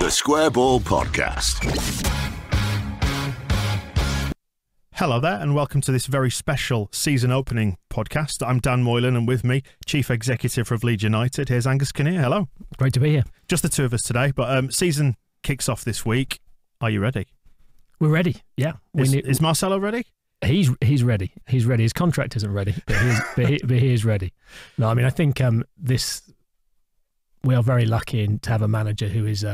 The Square Ball Podcast. Hello there, and welcome to this very special season opening podcast. I'm Dan Moylan, and with me, Chief Executive of Leeds United, here's Angus Kinnear. Hello. Great to be here. Just the two of us today, but season kicks off this week. Are you ready? We're ready, yeah. Is Marcelo ready? He's ready. He's ready. His contract isn't ready, but he is ready. No, I mean, I think we are very lucky to have a manager who is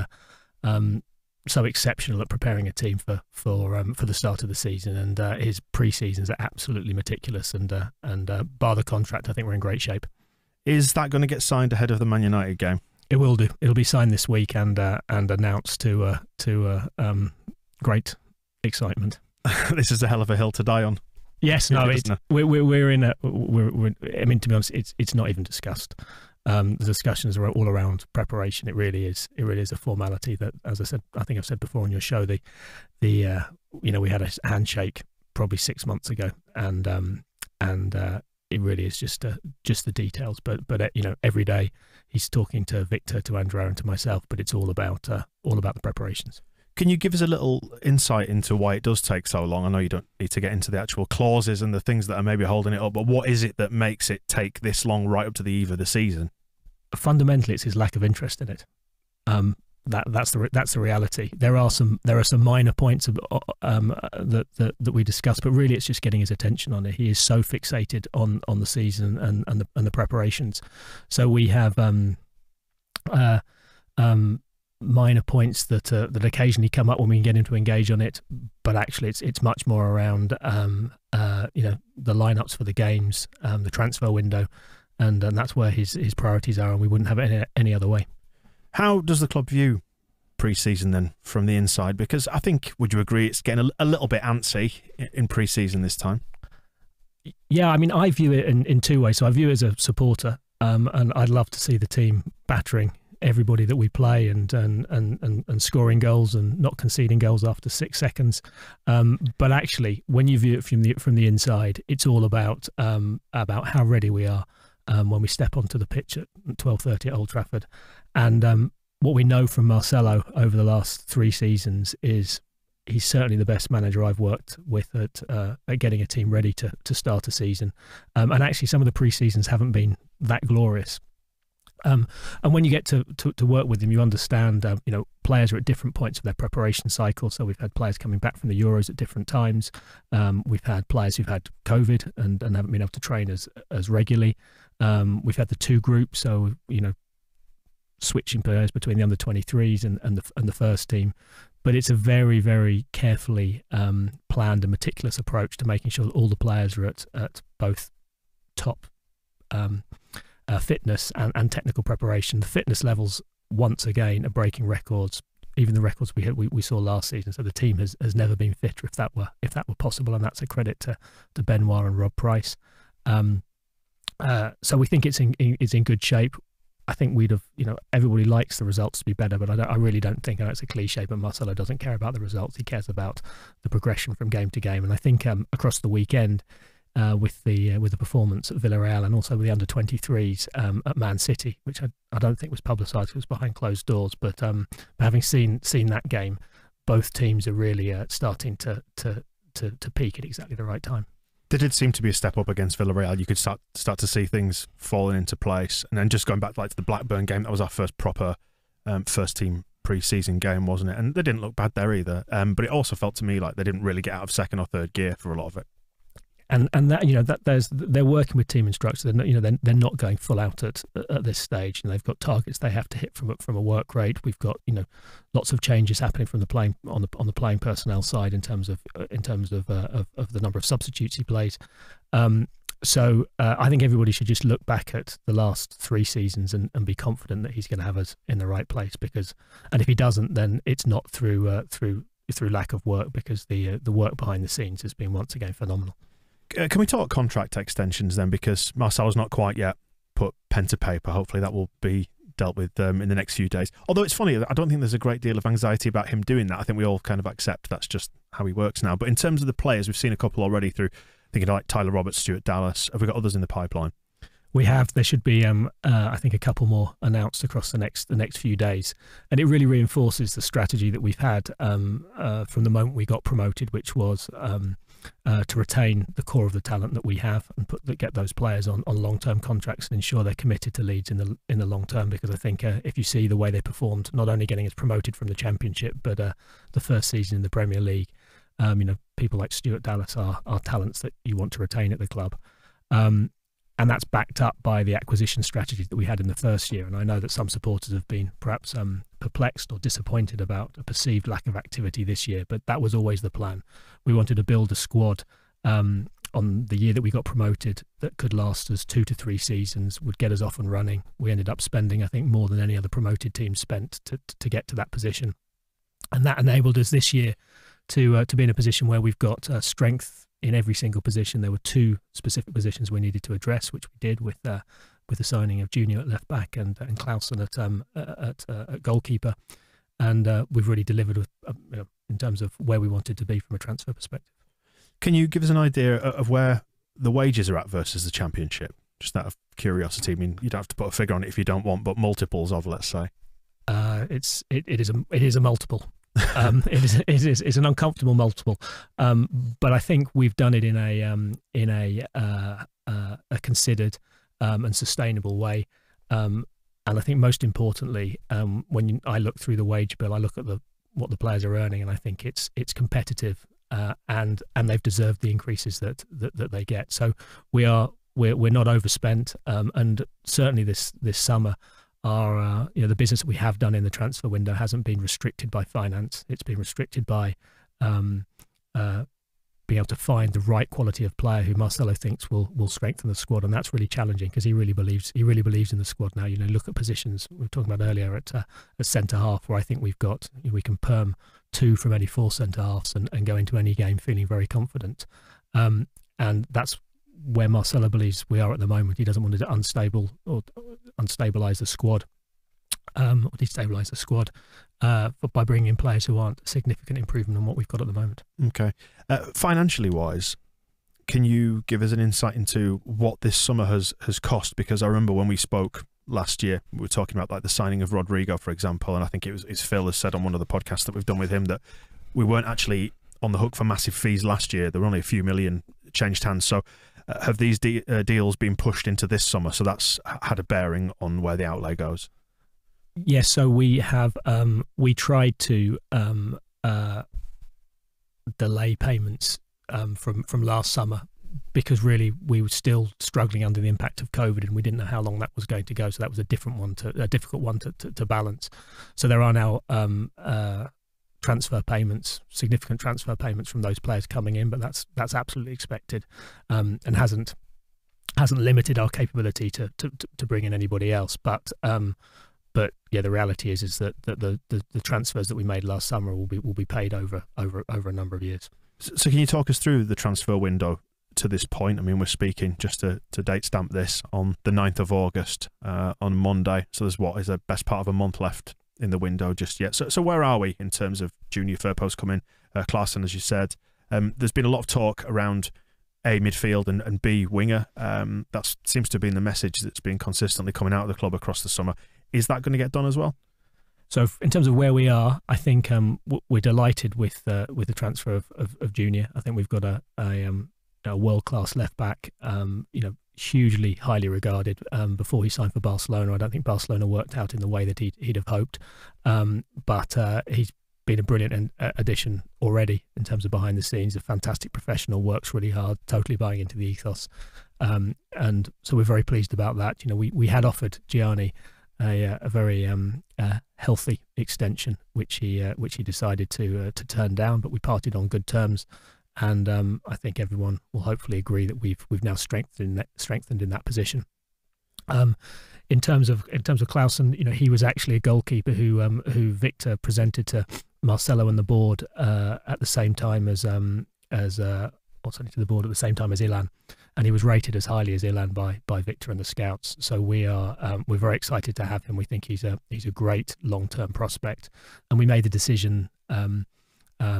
so exceptional at preparing a team for the start of the season, and his pre-seasons are absolutely meticulous. And bar the contract, I think we're in great shape. Is that going to get signed ahead of the Man United game? It will do. It'll be signed this week and announced to great excitement. This is a hell of a hill to die on. Yes, no, we're in a. I mean, to be honest, it's not even discussed. The discussions are all around preparation. It really is a formality that, as I said, I think I've said before on your show, we had a handshake probably 6 months ago, and it really is just the details. But every day he's talking to Victor, to Andrea, and to myself. But it's all about the preparations. Can you give us a little insight into why it does take so long? I know you don't need to get into the actual clauses and the things that are maybe holding it up, but what is it that makes it take this long right up to the eve of the season? Fundamentally, it's his lack of interest in it. That's the reality. There are some minor points that we discussed, but really it's just getting his attention on it. He is so fixated on the season and the preparations. So we have minor points that occasionally come up when we get him to engage on it, but actually it's much more around the lineups for the games, the transfer window, and that's where his priorities are, and we wouldn't have it any other way. How does the club view pre-season then from the inside? Because I think, would you agree, it's getting a little bit antsy in pre-season this time? Yeah, I mean, I view it in two ways. So I view it as a supporter, and I'd love to see the team battering everybody that we play and scoring goals and not conceding goals after 6 seconds. But actually, when you view it from the inside, it's all about how ready we are when we step onto the pitch at 12:30 at Old Trafford. And what we know from Marcelo over the last 3 seasons is he's certainly the best manager I've worked with at getting a team ready to start a season. And actually, some of the pre-seasons haven't been that glorious. And when you get to work with them, you understand, players are at different points of their preparation cycle. So we've had players coming back from the Euros at different times. We've had players who've had COVID and haven't been able to train as regularly. We've had the 2 groups, so, switching players between the under-23s and the first team. But it's a very, very carefully planned and meticulous approach to making sure that all the players are at both top fitness and technical preparation. The fitness levels, once again, are breaking records, even the records we saw last season. So the team has never been fitter, if that were possible, and that's a credit to Benoit and Rob Price. So we think it's in good shape. I think everybody likes the results to be better, but I really don't think, I know it's a cliche, but Marcelo doesn't care about the results. He cares about the progression from game to game. And I think across the weekend, with the performance at Villarreal and also with the under-23s at Man City, which I don't think was publicised, it was behind closed doors. But having seen that game, both teams are really starting to peak at exactly the right time. There did seem to be a step up against Villarreal. You could start to see things falling into place. And then just going back to the Blackburn game, that was our first proper first team pre-season game, wasn't it? And they didn't look bad there either. But it also felt to me like they didn't really get out of second or third gear for a lot of it. And that they're working with team instructors. They're not going full out at this stage. And they've got targets they have to hit from a work rate. We've got lots of changes happening from the playing on the playing personnel side in terms of the number of substitutes he plays. So I think everybody should just look back at the last 3 seasons and be confident that he's going to have us in the right place. And if he doesn't, then it's not through lack of work, because the work behind the scenes has been once again phenomenal. Can we talk contract extensions then? Because Marcelo's not quite yet put pen to paper. Hopefully that will be dealt with in the next few days. Although it's funny, I don't think there's a great deal of anxiety about him doing that. I think we all kind of accept that's just how he works now. But in terms of the players, we've seen a couple already through, thinking like Tyler Roberts, Stuart Dallas. Have we got others in the pipeline? We have. There should be, I think, a couple more announced across the next few days, and it really reinforces the strategy that we've had from the moment we got promoted, which was to retain the core of the talent that we have and get those players on long-term contracts and ensure they're committed to Leeds in the long term. Because I think if you see the way they performed, not only getting us promoted from the Championship, but the first season in the Premier League, people like Stuart Dallas are talents that you want to retain at the club. And that's backed up by the acquisition strategy that we had in the first year. And I know that some supporters have been perhaps perplexed or disappointed about a perceived lack of activity this year, but that was always the plan. We wanted to build a squad on the year that we got promoted that could last us 2 to 3 seasons, would get us off and running. We ended up spending, I think, more than any other promoted team spent to get to that position. And that enabled us this year to be in a position where we've got strength in every single position. There were 2 specific positions we needed to address, which we did with the signing of Junior at left back and Clausen at goalkeeper, and we've really delivered in terms of where we wanted to be from a transfer perspective. Can you give us an idea of where the wages are at versus the Championship? Just out of curiosity. I mean, you don't have to put a figure on it if you don't want, but multiples of, let's say. It is a multiple. It's an uncomfortable multiple, but I think we've done it in a considered and sustainable way. And I think most importantly, when I look through the wage bill, I look at what the players are earning, and I think it's competitive, and they've deserved the increases that they get. So we're not overspent, and certainly this summer. The business that we have done in the transfer window hasn't been restricted by finance. It's been restricted by being able to find the right quality of player who Marcelo thinks will strengthen the squad, and that's really challenging because he really believes in the squad now. Look at positions we were talking about earlier at centre half, where I think we can perm 2 from any 4 centre halves and go into any game feeling very confident, and that's where Marcelo believes we are at the moment. He doesn't want to unstabilise the squad, or destabilise the squad, by bringing in players who aren't a significant improvement on what we've got at the moment. Okay. Financially wise, can you give us an insight into what this summer has cost? Because I remember when we spoke last year, we were talking about like the signing of Rodrigo, for example, and I think it's Phil has said on one of the podcasts that we've done with him that we weren't actually on the hook for massive fees last year. There were only a few million changed hands. So have these deals been pushed into this summer? So that's had a bearing on where the outlay goes. Yes, so we have we tried to delay payments from last summer because really we were still struggling under the impact of COVID and we didn't know how long that was going to go. So that was a difficult one to balance. So there are now significant transfer payments from those players coming in, but that's absolutely expected, and hasn't limited our capability to bring in anybody else. But yeah, the reality is that the transfers that we made last summer will be paid over a number of years. So can you talk us through the transfer window to this point? I mean, we're speaking, just to date stamp this, on the 9th of August on Monday. So there's what is the best part of a month left in the window just yet. So where are we in terms of Junior Firpo's coming? Clausen, as you said, there's been a lot of talk around A, midfield, and B, winger. That seems to have been the message that's been consistently coming out of the club across the summer. Is that going to get done as well? So in terms of where we are, I think we're delighted with the transfer of Junior. I think we've got a world-class left back, hugely highly regarded before he signed for Barcelona. I don't think Barcelona worked out in the way that he'd have hoped, but he's been a brilliant addition already in terms of behind the scenes. A fantastic professional, works really hard, totally buying into the ethos, and so we're very pleased about that. We had offered Gianni a very healthy extension, which he decided to turn down, but we parted on good terms. And I think everyone will hopefully agree that we've now strengthened in that position. In terms of Clausen, he was actually a goalkeeper who Victor presented to Marcelo and the board at the same time as Elland, and he was rated as highly as Elland by Victor and the scouts. So we're very excited to have him. We think he's a great long-term prospect, and we made the decision.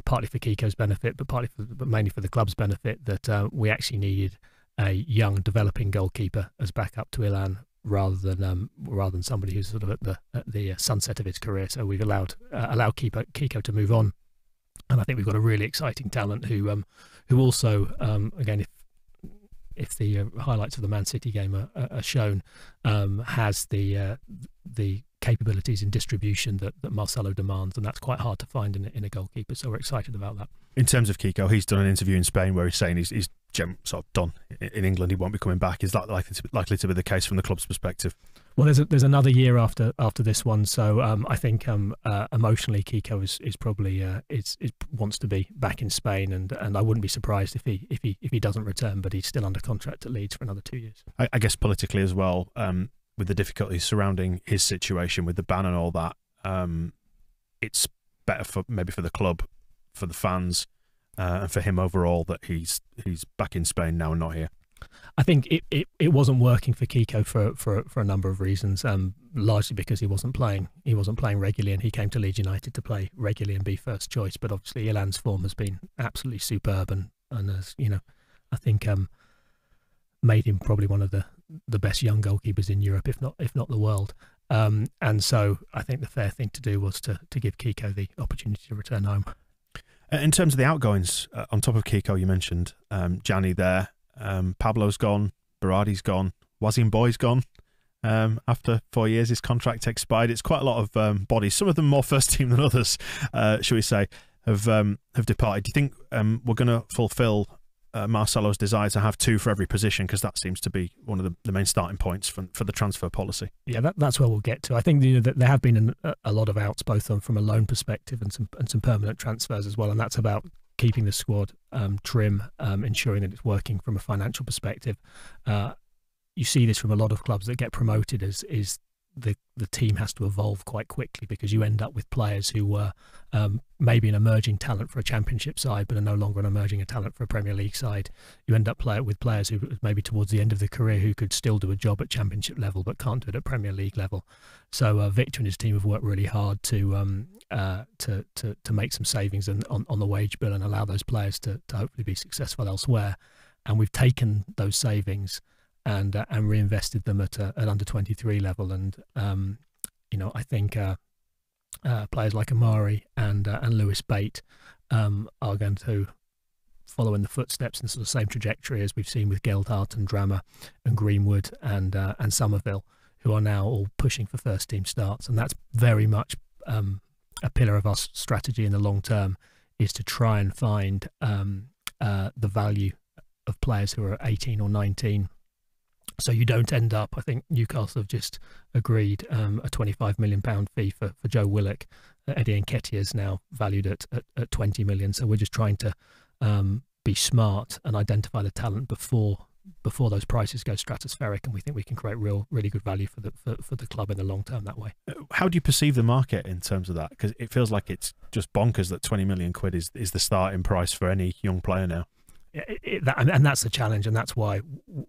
Partly for Kiko's benefit, but mainly for the club's benefit, that we actually needed a young developing goalkeeper as backup to Elland, rather than somebody who's sort of at the sunset of his career. So we've allowed Kiko to move on, and I think we've got a really exciting talent who also again, if the highlights of the Man City game are shown, has the capabilities in distribution that Marcelo demands, and that's quite hard to find in a goalkeeper. So we're excited about that. In terms of Kiko, he's done an interview in Spain where he's saying he's sort of done in England. He won't be coming back. Is that likely to be the case from the club's perspective? Well, there's another year after this one, so I think emotionally Kiko is probably wants to be back in Spain, and I wouldn't be surprised if he doesn't return, but he's still under contract at Leeds for another 2 years. I guess politically as well, with the difficulties surrounding his situation with the ban and all that, it's better maybe for the club, for the fans, and for him overall that he's back in Spain now and not here. I think it wasn't working for Kiko for a number of reasons, largely because he wasn't playing regularly, and he came to Leeds United to play regularly and be first choice. But obviously Eland's form has been absolutely superb, and as you know, I think made him probably one of the best young goalkeepers in Europe, if not the world. And so I think the fair thing to do was to give Kiko the opportunity to return home. In terms of the outgoings, on top of Kiko, you mentioned Gianni there. Pablo's gone, Berardi's gone, Wazim Boy's gone. After 4 years, his contract expired. It's quite a lot of bodies. Some of them more first team than others, shall we say, have departed. Do you think we're going to fulfil Marcelo's desire to have two for every position, because that seems to be one of the main starting points for the transfer policy? Yeah, that's where we'll get to. I think that there have been a lot of outs, both from a loan perspective and some permanent transfers as well, and that's about keeping the squad trim, ensuring that it's working from a financial perspective. You see this from a lot of clubs that get promoted, is the team has to evolve quite quickly, because you end up with players who were maybe an emerging talent for a championship side but are no longer an emerging talent for a Premier League side. You end up with players who maybe towards the end of the career who could still do a job at championship level but can't do it at Premier League level. So Victor and his team have worked really hard to make some savings on the wage bill and allow those players to hopefully be successful elsewhere. And we've taken those savings and reinvested them at under 23 level, and I think players like Amari and Lewis Bate are going to follow in the footsteps and sort of same trajectory as we've seen with Geldart and Drama and Greenwood and Somerville, who are now all pushing for first team starts. And that's very much a pillar of our strategy in the long term, is to try and find the value of players who are 18 or 19. So you don't end up, I think Newcastle have just agreed a £25 million fee for Joe Willock. Eddie Nketiah is now valued at 20 million. So we're just trying to be smart and identify the talent before those prices go stratospheric, and we think we can create really good value for the club in the long term that way. How do you perceive the market in terms of that? Because it feels like it's just bonkers that 20 million quid is the starting price for any young player now. And that's the challenge, and that's why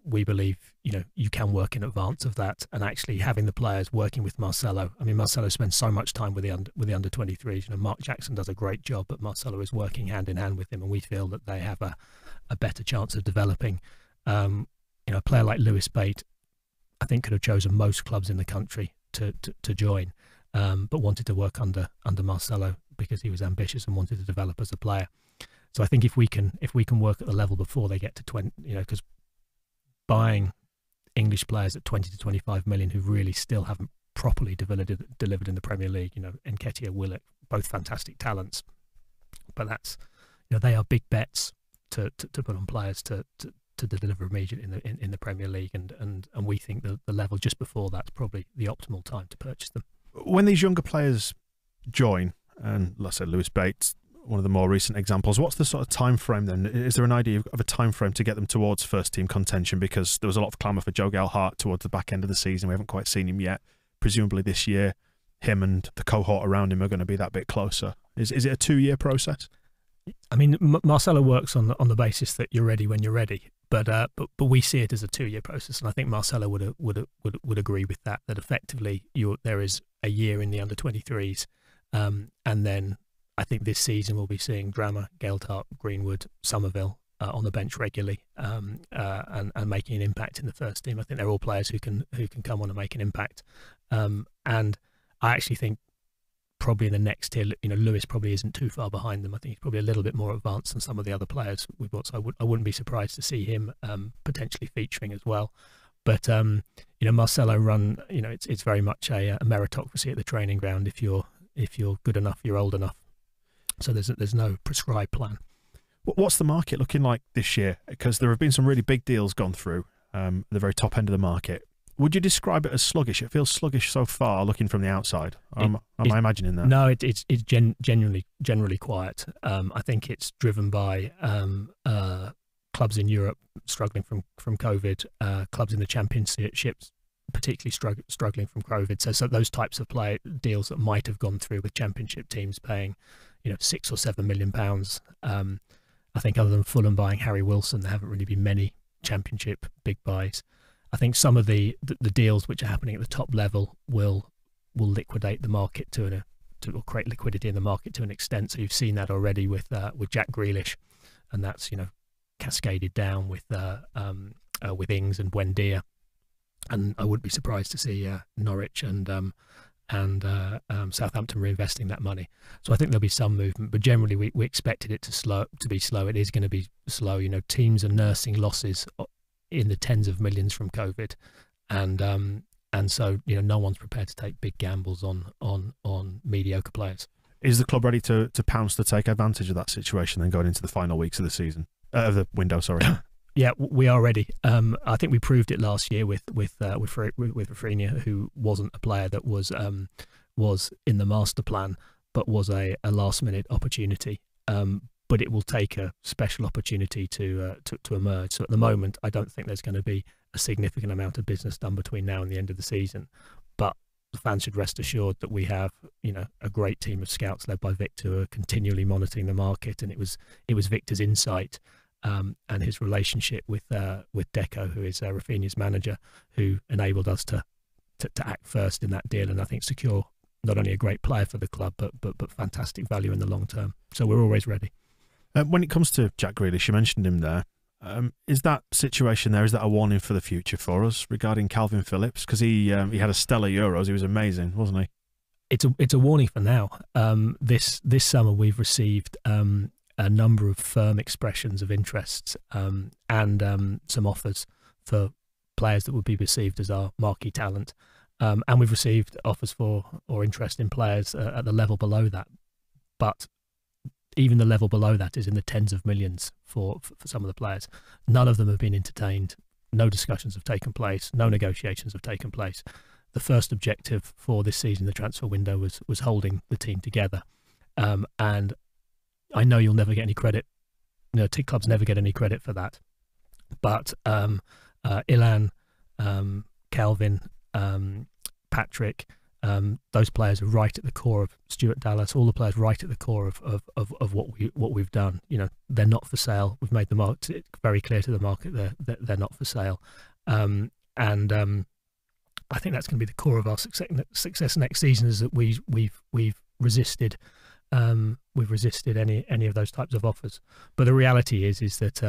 we believe you can work in advance of that, and actually having the players working with Marcelo. I mean, Marcelo spends so much time with the under 23s. Mark Jackson does a great job, but Marcelo is working hand in hand with him, and we feel that they have a better chance of developing. A player like Lewis Bate, I think, could have chosen most clubs in the country to join, but wanted to work under Marcelo because he was ambitious and wanted to develop as a player. So I think if we can work at the level before they get to 20, because buying English players at 20 to 25 million who really still haven't properly delivered in the Premier League, Nketiah, Willock, both fantastic talents, but that's they are big bets to put on players to deliver immediately in the Premier League, and we think the level just before that's probably the optimal time to purchase them. When these younger players join, and let's say Lewis Bates, one of the more recent examples, what's the sort of time frame then? Is there an idea of a time frame to get them towards first team contention? Because there was a lot of clamour for Joe Gallagher towards the back end of the season. We haven't quite seen him yet. Presumably this year, him and the cohort around him are going to be that bit closer. Is it a 2-year process? I mean, Marcelo works on the basis that you're ready when you're ready, but we see it as a 2-year process, and I think Marcelo would agree with that. That effectively there is a year in the under 23s, and then I think this season we'll be seeing Drama, Geldart, Greenwood, Somerville on the bench regularly and making an impact in the first team. I think they're all players who can come on and make an impact. And I actually think probably in the next tier, Lewis probably isn't too far behind them. I think he's probably a little bit more advanced than some of the other players we've got. So I wouldn't be surprised to see him potentially featuring as well. But Marcelo run, it's very much a meritocracy at the training ground. If you're good enough, you're old enough. So there's no prescribed plan. What's the market looking like this year? Because there have been some really big deals gone through at the very top end of the market. Would you describe it as sluggish? It feels sluggish so far, looking from the outside. Am I imagining that? No, it's generally quiet. I think it's driven by clubs in Europe struggling from COVID, clubs in the championships particularly struggling from COVID. So those types of deals that might have gone through with championship teams paying, £6 or £7 million. I think other than Fulham buying Harry Wilson, there haven't really been many championship big buys. I think some of the deals which are happening at the top level will liquidate the market or create liquidity in the market to an extent. So you've seen that already with Jack Grealish, and that's cascaded down with Ings and Buendia. And I wouldn't be surprised to see Norwich and Southampton reinvesting that money. So I think there'll be some movement, but generally we expected it to be slow. It is going to be slow. Teams are nursing losses in the tens of millions from COVID, and so no one's prepared to take big gambles on mediocre players. Is the club ready to pounce to take advantage of that situation then going into the final weeks of the season, of the window? Sorry. Yeah, we are ready. I think we proved it last year with Rafinha, who wasn't a player that was in the master plan, but was a last minute opportunity. But it will take a special opportunity to emerge. So at the moment, I don't think there's going to be a significant amount of business done between now and the end of the season. But the fans should rest assured that we have a great team of scouts led by Victor who are continually monitoring the market. And it was Victor's insight and his relationship with Deco, who is Rafinha's manager, who enabled us to act first in that deal, and I think secure not only a great player for the club, but fantastic value in the long term. So we're always ready. When it comes to Jack Grealish, you mentioned him there. Is that situation there, is that a warning for the future for us regarding Kalvin Phillips? Because he had a stellar Euros. He was amazing, wasn't he? It's a warning for now. This summer we've received a number of firm expressions of interest and some offers for players that would be perceived as our marquee talent. And we've received offers for or interest in players at the level below that. But even the level below that is in the tens of millions for some of the players. None of them have been entertained. No discussions have taken place. No negotiations have taken place. The first objective for this season, the transfer window, was holding the team together. And I know you'll never get any credit. Clubs never get any credit for that. But Elland, Kalvin, Patrick, those players are right at the core of Stuart Dallas. All the players right at the core of what we've done. They're not for sale. We've made the market very clear to the market that they're not for sale. And I think that's going to be the core of our success next season. Is that we've resisted. We've resisted any of those types of offers. But the reality is that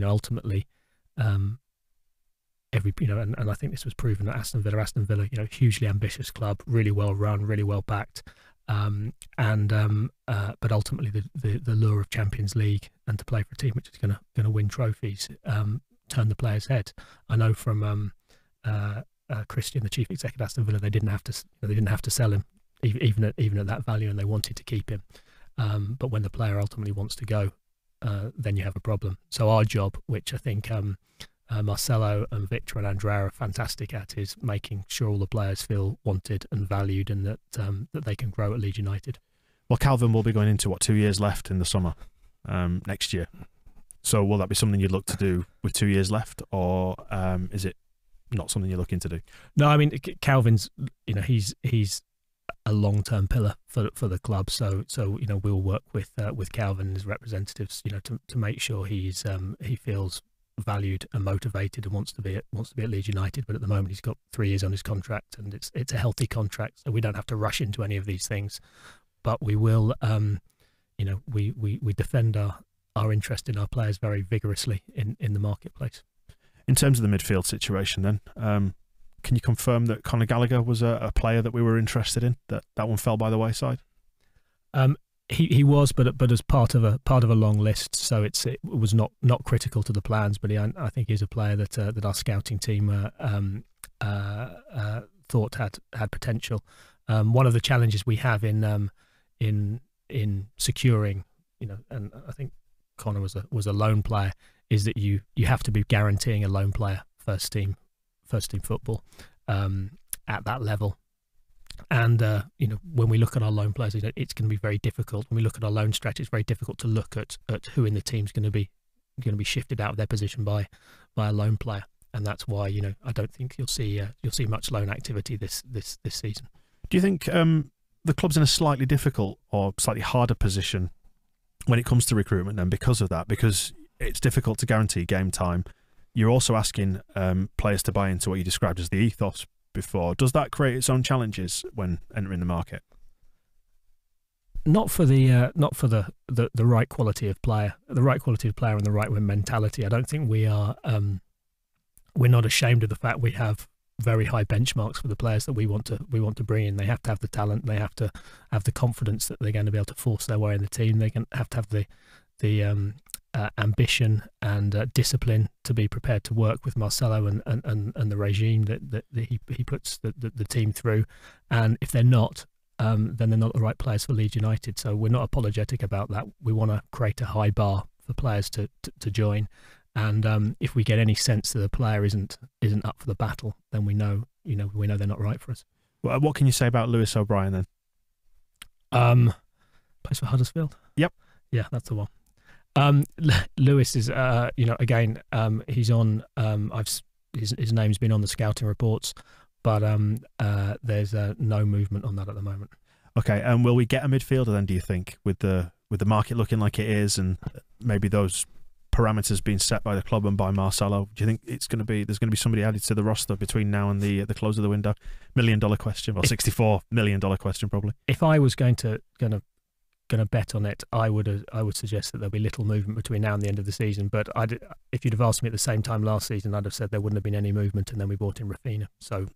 ultimately. And I think this was proven at Aston Villa, hugely ambitious club, really well run, really well backed, but ultimately the lure of Champions League and to play for a team which is going to win trophies turned the players' head. I know from Christian, the chief executive of Aston Villa, they didn't have to sell him even at that value, and they wanted to keep him. But when the player ultimately wants to go, then you have a problem. So our job, which I think Marcelo and Victor and Andrea are fantastic at, is making sure all the players feel wanted and valued, and that they can grow at Leeds United. Well, Kalvin will be going into 2 years left in the summer next year. So will that be something you'd look to do with 2 years left, or is it not something you're looking to do? No, I mean Kalvin's he's a long-term pillar for the club. So we'll work with Kalvin and his representatives to make sure he feels valued and motivated and wants to be at Leeds United. But at the moment he's got 3 years on his contract, and it's a healthy contract, so we don't have to rush into any of these things. But we will we defend are interested in our players very vigorously in the marketplace. In terms of the midfield situation, then, can you confirm that Conor Gallagher was a player that we were interested in? That one fell by the wayside. He was, but as part of a long list, so it was not critical to the plans. But I think he's a player that our scouting team thought had potential. One of the challenges we have in securing, and I think Connor was a loan player, is that you have to be guaranteeing a loan player first team football at that level. And when we look at our loan players, it's going to be very difficult. When we look at our loan strategy, it's very difficult to look at who in the team's going to be shifted out of their position by a loan player, and that's why I don't think you'll see much loan activity this season. Do you think the club's in a slightly difficult or slightly harder position when it comes to recruitment then because of that? Because it's difficult to guarantee game time. You're also asking players to buy into what you described as the ethos before. Does that create its own challenges when entering the market? Not for the right quality of player, and the right mentality. I don't think we are. We're not ashamed of the fact we have very high benchmarks for the players that we want to bring in. They have to have the talent. They have to have the confidence that they're going to be able to force their way in the team. They have to have the ambition and discipline to be prepared to work with Marcelo and the regime that he puts the team through. And if they're not, then they're not the right players for Leeds United. So we're not apologetic about that. We want to create a high bar for players to join. And if we get any sense that the player isn't up for the battle, then we know they're not right for us. Well, what can you say about Lewis O'Brien then? Plays for Huddersfield. Yep. Yeah, that's the one. Lewis is, again, he's on. His name's been on the scouting reports, but there's no movement on that at the moment. Okay, and will we get a midfielder then? Do you think, with the market looking like it is, and maybe those parameters being set by the club and by Marcelo, do you think there's going to be somebody added to the roster between now and the close of the window? $1 million question, or $64 million question probably. If I was going to bet on it, I would suggest that there'll be little movement between now and the end of the season. But if you'd have asked me at the same time last season, I'd have said there wouldn't have been any movement, and then we brought in Rafinha. So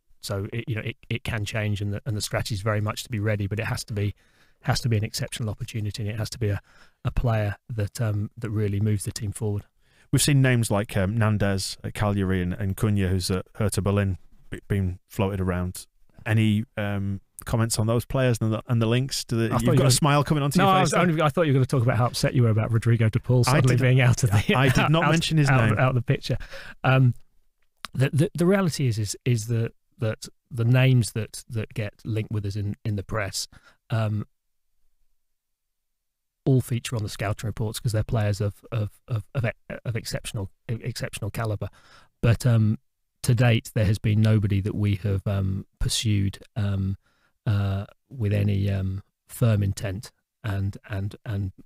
it can change, and the strategy is very much to be ready, but it has to be an exceptional opportunity, and it has to be a player that really moves the team forward. We've seen names like Nandez at Cagliari and Cunha, who's at Hertha Berlin, being floated around. Any comments on those players and the links? You've got a smile coming onto your face. I thought you were going to talk about how upset you were about Rodrigo de Paul suddenly being out of the. I did not mention his name out of the picture. The reality is that the names that get linked with us in the press all feature on the scouting reports because they're players of exceptional caliber. But to date, there has been nobody that we have pursued with any firm intent and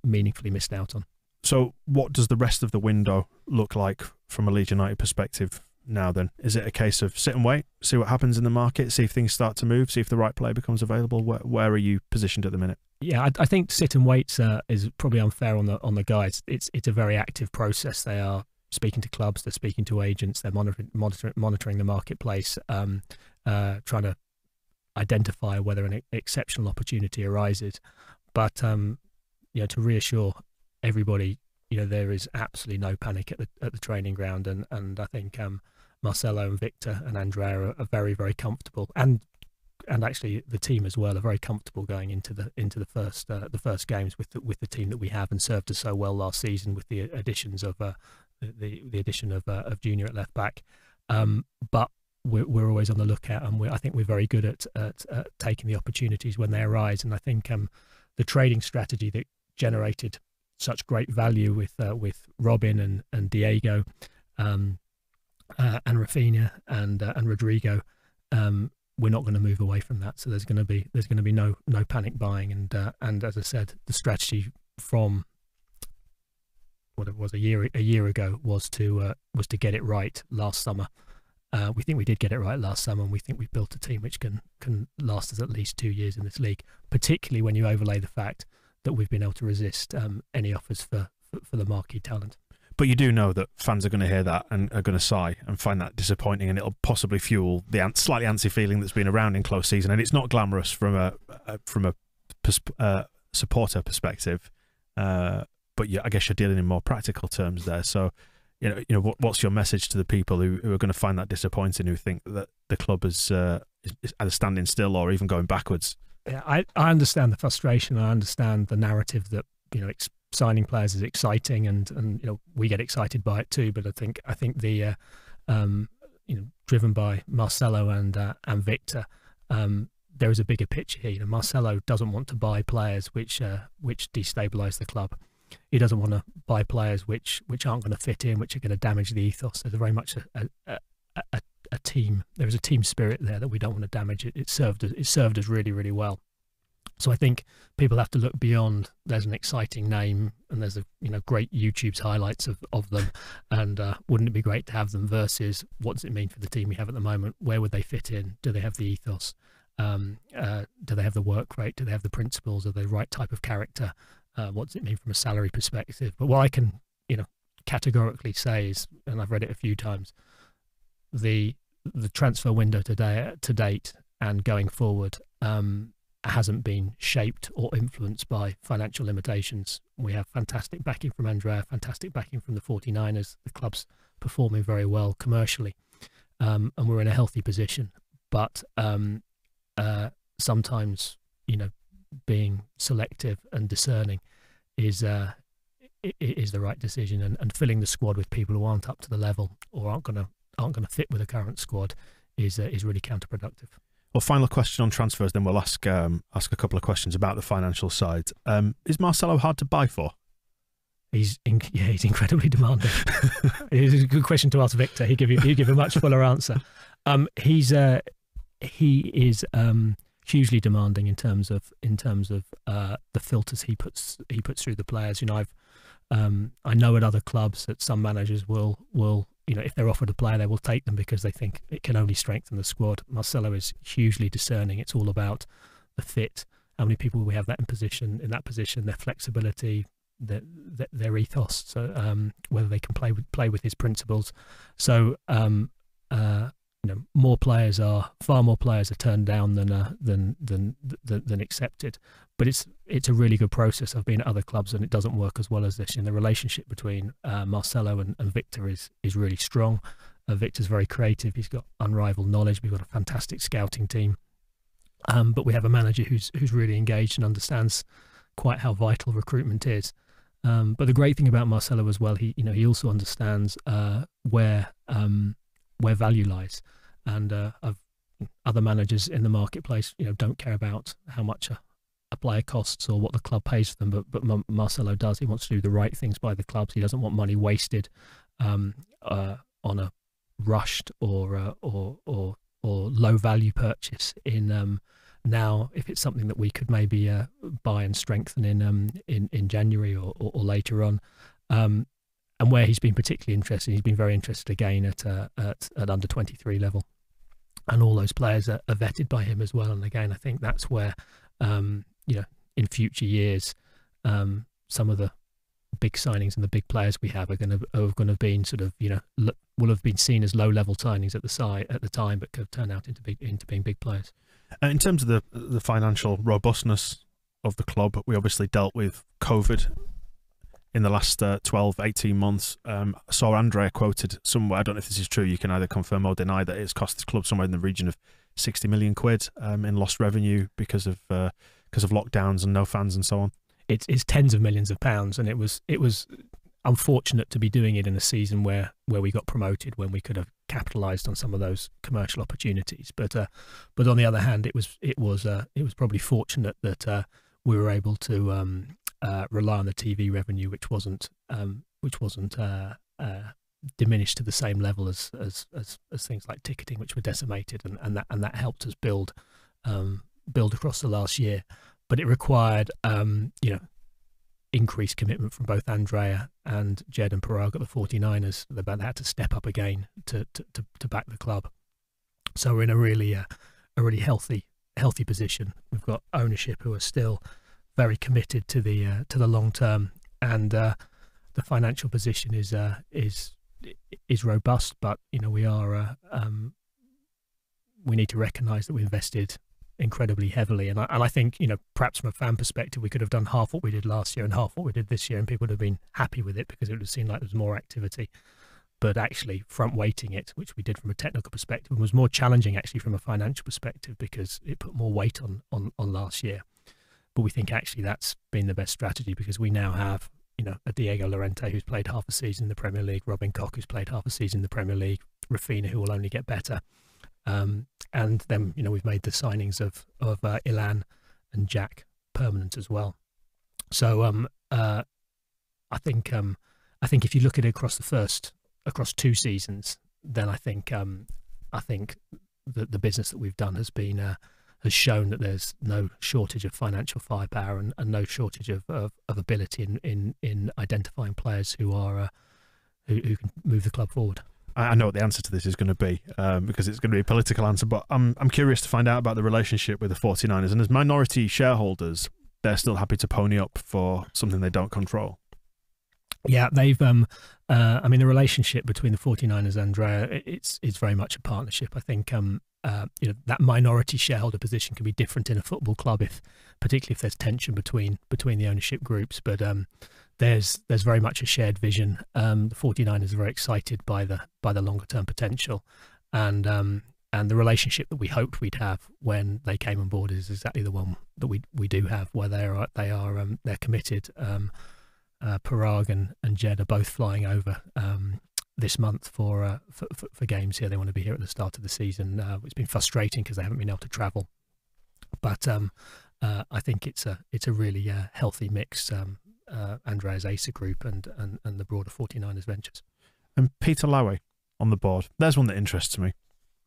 meaningfully missed out on. So what does the rest of the window look like from a Leeds United perspective now then? Is it a case of sit and wait, see what happens in the market, see if things start to move, see if the right player becomes available? Where are you positioned at the minute? Yeah, I think sit and wait is probably unfair on the guys. It's a very active process. They are speaking to clubs, they're speaking to agents, they're monitoring the marketplace, trying to identify whether an exceptional opportunity arises. But to reassure everybody, there is absolutely no panic at the training ground, and I think Marcelo and Victor and Andrea are very, very comfortable, and actually the team as well are very comfortable going into the first games with the team that we have and served us so well last season with the additions of the addition of Junior at left back. But we're always on the lookout, and I think we're very good at taking the opportunities when they arise. And I think the trading strategy that generated such great value with Robin and Diego and Rafinha and Rodrigo, we're not going to move away from that. So there's going to be no panic buying, and as I said, the strategy from what it was a year ago was to get it right last summer. We think we did get it right last summer, and we think we've built a team which can last us at least 2 years in this league, particularly when you overlay the fact that we've been able to resist any offers for for the marquee talent. But you do know that fans are going to hear that and are going to sigh and find that disappointing, and it'll possibly fuel the slightly antsy feeling that's been around in close season. And it's not glamorous from a supporter perspective, but I guess you're dealing in more practical terms there. So, what's your message to the people who are going to find that disappointing, who think that the club is either standing still or even going backwards? Yeah, I understand the frustration. I understand the narrative that signing players is exciting, and we get excited by it too. But I think the driven by Marcelo and Victor, there is a bigger picture here. Marcelo doesn't want to buy players which destabilise the club. He doesn't want to buy players which aren't going to fit in, which are going to damage the ethos. There's very much a team. There is a team spirit there that we don't want to damage. It served us really, really well. So I think people have to look beyond. There's an exciting name, and there's great YouTube's highlights of them, and wouldn't it be great to have them versus what does it mean for the team we have at the moment? Where would they fit in? Do they have the ethos? Do they have the work rate? Do they have the principles? Are they the right type of character? What does it mean from a salary perspective? But what I can categorically say is, and I've read it a few times, the transfer window to date and going forward hasn't been shaped or influenced by financial limitations. We have fantastic backing from Andrea, fantastic backing from the 49ers. The club's performing very well commercially, and we're in a healthy position. But sometimes, being selective and discerning is the right decision, and filling the squad with people who aren't up to the level or aren't going to fit with the current squad is really counterproductive. Well, final question on transfers, then we'll ask a couple of questions about the financial side. Is Marcelo hard to buy for? He's incredibly demanding. It's a good question to ask Victor. He'll give a much fuller answer. He is hugely demanding in terms of the filters he puts through the players. I know at other clubs that some managers will if they're offered a player, they will take them because they think it can only strengthen the squad. Marcelo is hugely discerning. It's all about the fit. How many people we have in that position, their flexibility, their ethos. So whether they can play with his principles. So far more players are turned down than accepted. But it's a really good process. I've been at other clubs and it doesn't work as well as this. And the relationship between Marcelo and Victor is really strong. Victor's very creative. He's got unrivaled knowledge. We've got a fantastic scouting team. But we have a manager who's really engaged and understands quite how vital recruitment is. But the great thing about Marcelo as well, he also understands where value lies. And other managers in the marketplace, don't care about how much a player costs or what the club pays for them, but Marcelo does. He wants to do the right things by the clubs. He doesn't want money wasted on a rushed or low value purchase. Now, if it's something that we could maybe buy and strengthen in January or later on. And where he's been particularly interested, he's been very interested again at under 23 level, and all those players are vetted by him as well. And again, I think that's where in future years, some of the big signings and the big players we have are going to be sort of will have been seen as low level signings at the time, but could turn out into being big players. In terms of the financial robustness of the club, we obviously dealt with COVID in the last 12, 18 months. I saw Andrea quoted somewhere, I don't know if this is true, you can either confirm or deny, that it's cost the club somewhere in the region of 60 million quid in lost revenue because of lockdowns and no fans and so on. It's tens of millions of pounds, and it was unfortunate to be doing it in a season where we got promoted, when we could have capitalised on some of those commercial opportunities. But on the other hand, it was probably fortunate that we were able to rely on the TV revenue, which wasn't diminished to the same level as things like ticketing, which were decimated, and that helped us build across the last year. But it required increased commitment from both Andrea and Jed and Parag at the 49ers. They had to step up again to back the club. So we're in a really healthy position. We've got ownership who are still very committed to the long term, and the financial position is robust, but we need to recognise that we invested incredibly heavily, and I think perhaps from a fan perspective we could have done half what we did last year and half what we did this year, and people would have been happy with it because it would have seemed like there was more activity. But actually front weighting it, which we did from a technical perspective, was more challenging actually from a financial perspective because it put more weight on last year. But we think actually that's been the best strategy because we now have a Diego Llorente who's played half a season in the Premier League, Robin Koch who's played half a season in the Premier League, Rafinha who will only get better. And then we've made the signings of Ilan and Jack permanent as well. So I think if you look at it across 2 seasons, then I think that the business that we've done has shown that there's no shortage of financial firepower and no shortage of ability in identifying players who can move the club forward. I know what the answer to this is going to be because it's going to be a political answer, but I'm curious to find out about the relationship with the 49ers. And as minority shareholders, they're still happy to pony up for something they don't control. Yeah, they've. I mean, the relationship between the 49ers and Andrea, it's very much a partnership. I think that minority shareholder position can be different in a football club, particularly if there's tension between the ownership groups. But there's very much a shared vision. The 49ers are very excited by the longer term potential, and the relationship that we hoped we'd have when they came on board is exactly the one that we do have, where they're committed. Parag and Jed are both flying over this month for games here. They want to be here at the start of the season. It's been frustrating because they haven't been able to travel, but I think it's a really healthy mix. Andrea's Acer Group and the broader 49ers ventures. And Peter Lowy on the board. There's one that interests me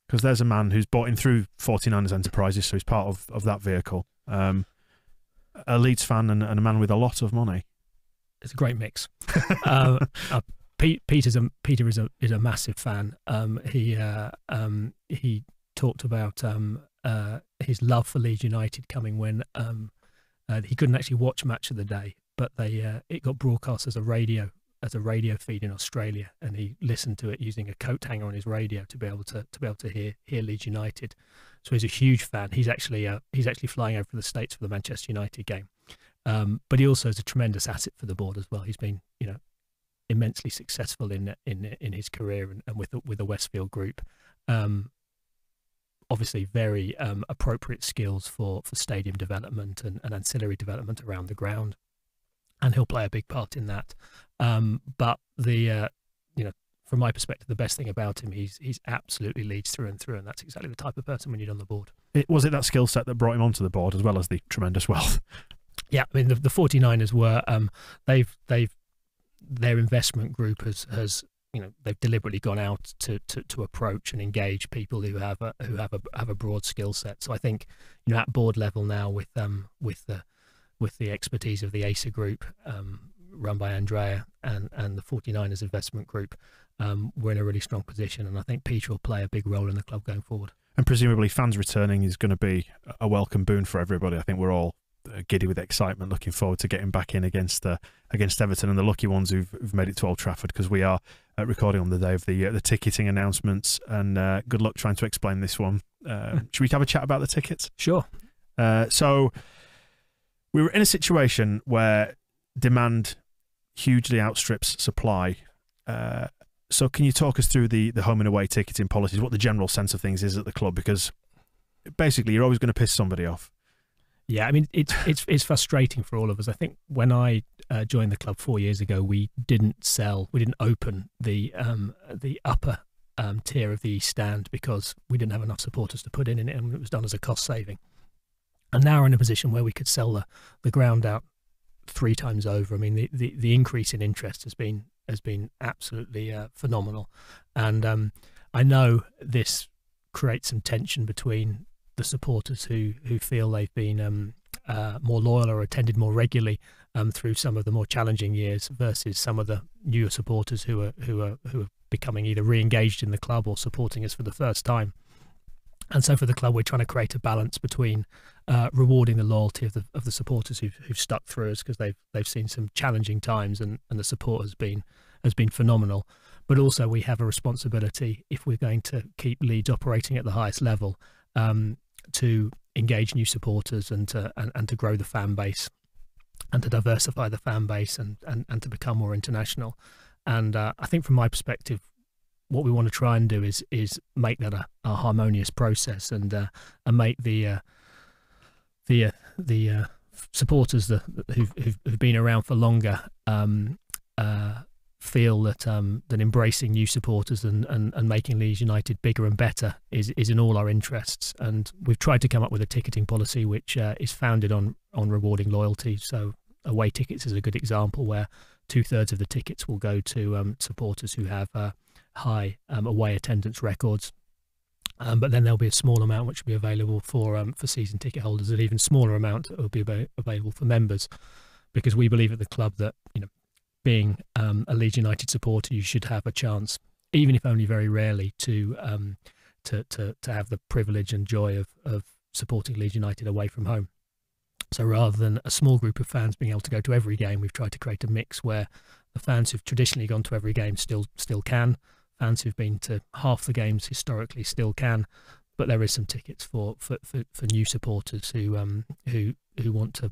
because there's a man who's bought in through 49ers Enterprises, so he's part of that vehicle. A Leeds fan and a man with a lot of money. It's a great mix. Peter is a massive fan. He talked about his love for Leeds United coming when he couldn't actually watch Match of the Day, but it got broadcast as a radio feed in Australia, and he listened to it using a coat hanger on his radio to be able to hear Leeds United. So he's a huge fan. He's actually flying over to the States for the Manchester United game. But he also is a tremendous asset for the board as well. He's been, immensely successful in his career and with the Westfield Group. Obviously, very appropriate skills for stadium development and ancillary development around the ground, and he'll play a big part in that. But from my perspective, the best thing about him, he's absolutely Leeds through and through, and that's exactly the type of person we need on the board. Was it that skill set that brought him onto the board as well as the tremendous wealth? Yeah, I mean the 49ers were their investment group has they've deliberately gone out to approach and engage people who have a broad skill set. So I think at board level now with the expertise of the Acer Group run by Andrea and the 49ers investment group, we're in a really strong position, and I think Peter will play a big role in the club going forward. And presumably fans returning is going to be a welcome boon for everybody. I think we're all giddy with excitement, looking forward to getting back in against Everton, and the lucky ones who've made it to Old Trafford, because we are recording on the day of the ticketing announcements, and good luck trying to explain this one. Should we have a chat about the tickets? Sure. So we were in a situation where demand hugely outstrips supply. So can you talk us through the home and away ticketing policies, what the general sense of things is at the club? Because basically you're always going to piss somebody off. Yeah, I mean, it's frustrating for all of us. I think when I joined the club 4 years ago, we didn't open the upper tier of the East Stand because we didn't have enough supporters to put in it, and it was done as a cost saving. And now we're in a position where we could sell the ground out 3 times over. I mean, the increase in interest has been absolutely phenomenal, and I know this creates some tension between the supporters who feel they've been more loyal or attended more regularly through some of the more challenging years versus some of the newer supporters who are becoming either re-engaged in the club or supporting us for the first time. And so for the club, we're trying to create a balance between rewarding the loyalty of the supporters who've stuck through us, because they've seen some challenging times, and the support has been phenomenal. But also we have a responsibility, if we're going to keep Leeds operating at the highest level, to engage new supporters and to grow the fan base, and to diversify the fan base, and to become more international. And I think from my perspective, what we want to try and do is make that a harmonious process, and make the supporters who've been around for longer feel that embracing new supporters and making Leeds United bigger and better is in all our interests. And we've tried to come up with a ticketing policy which is founded on rewarding loyalty. So away tickets is a good example, where 2/3 of the tickets will go to supporters who have high away attendance records, but then there'll be a small amount which will be available for season ticket holders, and even smaller amount will be available for members, because we believe at the club that, you know, being a Leeds United supporter, you should have a chance, even if only very rarely, to have the privilege and joy of supporting Leeds United away from home. So rather than a small group of fans being able to go to every game, we've tried to create a mix where the fans who've traditionally gone to every game still can. Fans who've been to half the games historically still can, but there is some tickets for new supporters who want to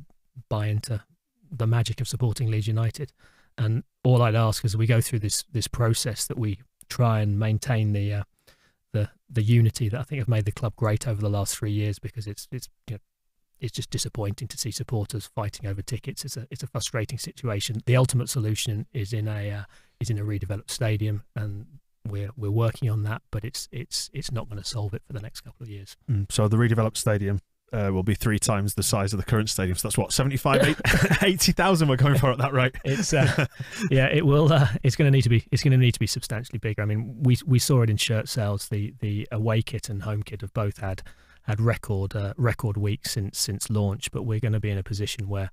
buy into the magic of supporting Leeds United. And all I'd ask as we go through this process, that we try and maintain the unity that I think have made the club great over the last 3 years, because it's just disappointing to see supporters fighting over tickets. It's a frustrating situation. The ultimate solution is in a redeveloped stadium, and we're working on that, but it's not going to solve it for the next couple of years. So the redeveloped stadium will be 3 times the size of the current stadium. So that's what, 80,000 we're going for at that rate. It's it will. It's going to need to be substantially bigger. I mean, we saw it in shirt sales. The away kit and home kit have both had record weeks since launch, but we're going to be in a position where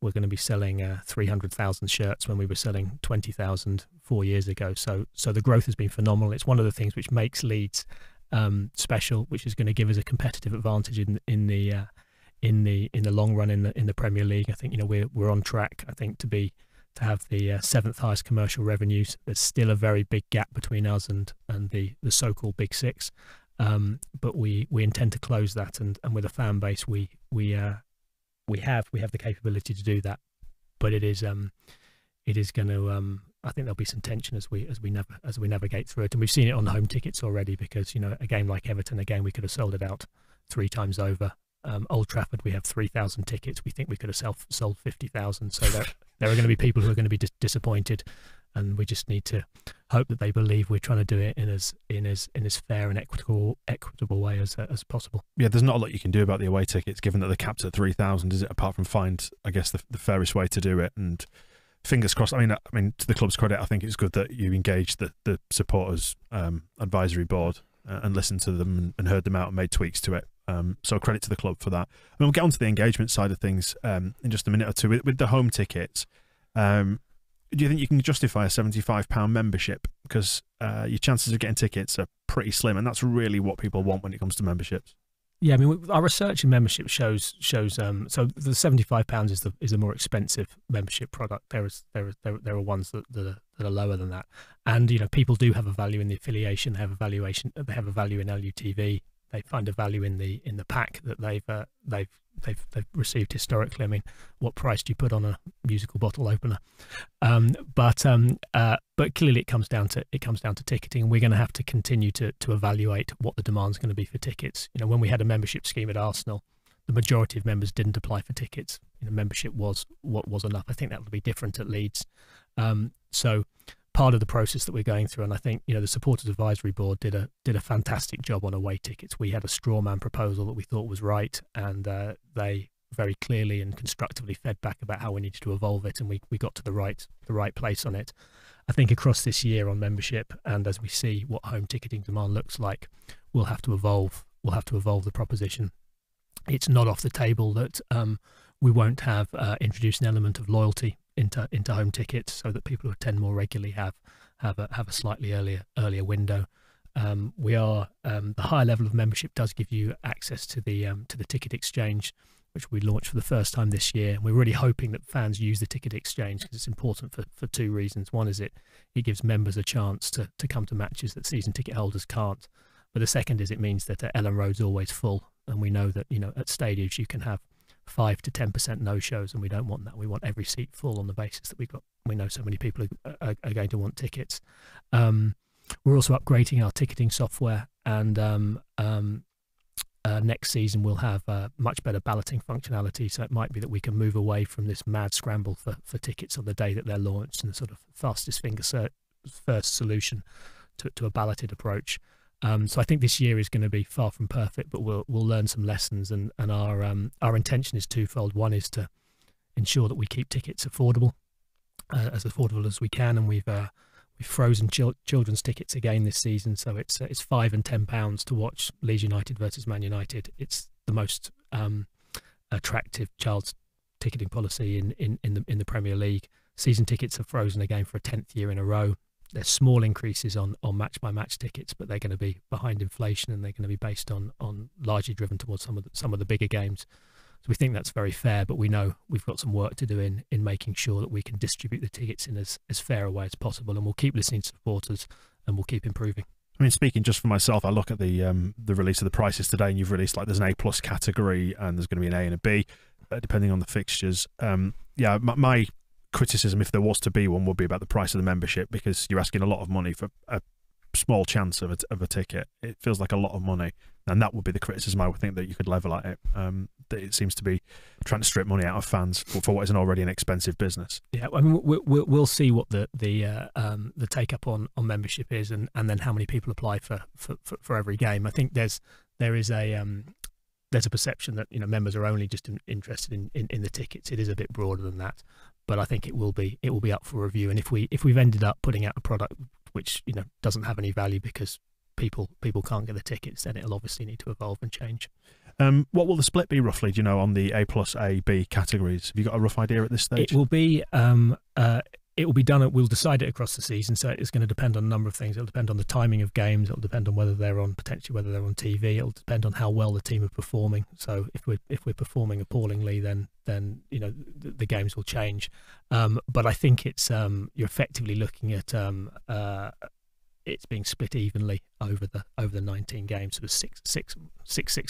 we're going to be selling 300,000 shirts when we were selling 20,000 4 years ago. So the growth has been phenomenal. It's one of the things which makes Leeds special, which is going to give us a competitive advantage in the long run in the Premier League. I think, you know, we're on track, I think, to have the 7th highest commercial revenues. There's still a very big gap between us and the so-called Big Six, but we intend to close that, and with a fan base we have the capability to do that. But it is going to I think there'll be some tension as we navigate through it, and we've seen it on home tickets already, because, you know, a game like Everton, again, we could have sold it out 3 times over. Old Trafford, we have 3,000 tickets. We think we could have sold 50,000. So there are going to be people who are going to be disappointed, and we just need to hope that they believe we're trying to do it in as fair and equitable way as possible. Yeah, there's not a lot you can do about the away tickets, given that they're capped at 3,000, is it? Apart from find, I guess, the fairest way to do it. And fingers crossed. I mean, to the club's credit, I think it's good that you engaged the supporters advisory board and listened to them and heard them out and made tweaks to it. So credit to the club for that. I mean, we'll get onto the engagement side of things in just a minute or two. With the home tickets, do you think you can justify a £75 membership? Because your chances of getting tickets are pretty slim, and that's really what people want when it comes to memberships. Yeah, I mean, our research in membership shows so the £75 is a more expensive membership product. There are ones that are lower than that, and, you know, people do have a value in the affiliation. They have a value in LUTV. They find a value in the pack that they've received historically. I mean, what price do you put on a musical bottle opener? But clearly it comes down to ticketing. We're going to have to continue to evaluate what the demand is going to be for tickets. You know, when we had a membership scheme at Arsenal, the majority of members didn't apply for tickets. You know, membership was what was enough. I think that will be different at Leeds. So part of the process that we're going through, and I think, you know, the Supporters Advisory Board did a fantastic job on away tickets. We had a straw man proposal that we thought was right, and they very clearly and constructively fed back about how we needed to evolve it, and we got to the right place on it. I think across this year on membership, and as we see what home ticketing demand looks like, we'll have to evolve the proposition. It's not off the table that we won't have introduced an element of loyalty into home tickets, so that people who attend more regularly have a slightly earlier window. We are the higher level of membership does give you access to the ticket exchange, which we launched for the first time this year. We're really hoping that fans use the ticket exchange because it's important for two reasons. One is it gives members a chance to come to matches that season ticket holders can't. But the second is it means that Elland Road's always full, and we know that at stadiums you can have 5 to 10% no-shows, and we don't want that. We want every seat full on the basis that we know so many people are going to want tickets. We're also upgrading our ticketing software, and next season we'll have much better balloting functionality. So it might be that we can move away from this mad scramble for tickets on the day that they're launched, and the sort of fastest finger first solution to a balloted approach. So I think this year is going to be far from perfect, but we'll learn some lessons, and our intention is twofold. One is to ensure that we keep tickets affordable, as affordable as we can, and we've frozen children's tickets again this season. So it's £5 and £10 to watch Leeds United versus Man United. It's the most attractive child's ticketing policy in the Premier League. Season tickets are frozen again for a 10th year in a row. There's small increases on match-by-match tickets, but they're going to be behind inflation, and they're going to be based on largely driven towards some of the bigger games. So we think that's very fair, but we know we've got some work to do in making sure that we can distribute the tickets in as fair a way as possible, and we'll keep listening to supporters, and we'll keep improving. I mean, speaking just for myself, I look at the release of the prices today, and you've released there's an A+ category, and there's going to be an A and a B, depending on the fixtures. My criticism, if there was to be one, would be about the price of the membership, because you're asking a lot of money for a small chance of a ticket. It feels like a lot of money, and that would be the criticism I would think that you could level at it. That it seems to be trying to strip money out of fans for what is already an expensive business. Yeah, I mean, we'll see what the take up on membership is, and then how many people apply for every game. I think there is a perception that members are only just interested in the tickets. It is a bit broader than that, but I think it will be up for review. And if we've ended up putting out a product which doesn't have any value because people can't get the tickets, then it'll obviously need to evolve and change. What will the split be roughly? Do you know, on the A+, A, B categories? Have you got a rough idea at this stage? It will be done. We'll decide it across the season, so it's going to depend on a number of things. It'll depend on the timing of games. It'll depend on whether they're on TV. It'll depend on how well the team are performing. So if we're performing appallingly, then the games will change. But I think it's you're effectively looking at it's being split evenly over the 19 games. So it's 6, 6,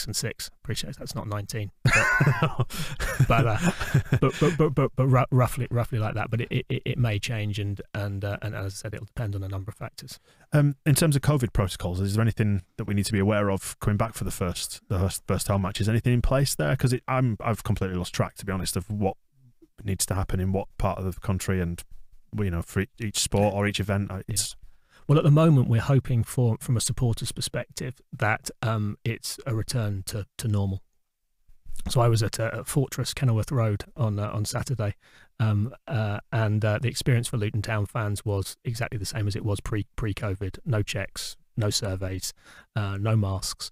and 6. Appreciate that's not 19, but roughly like that. But it may change, and as I said, it'll depend on a number of factors. In terms of COVID protocols, is there anything that we need to be aware of coming back for the first home match? Is anything in place there? Because I've completely lost track, to be honest, of what needs to happen in what part of the country, and for each sport or each event. Well, at the moment, we're hoping from a supporter's perspective, that it's a return to normal. So I was at Fortress, Kenilworth Road on Saturday, and the experience for Luton Town fans was exactly the same as it was pre-COVID. No checks, no surveys, no masks.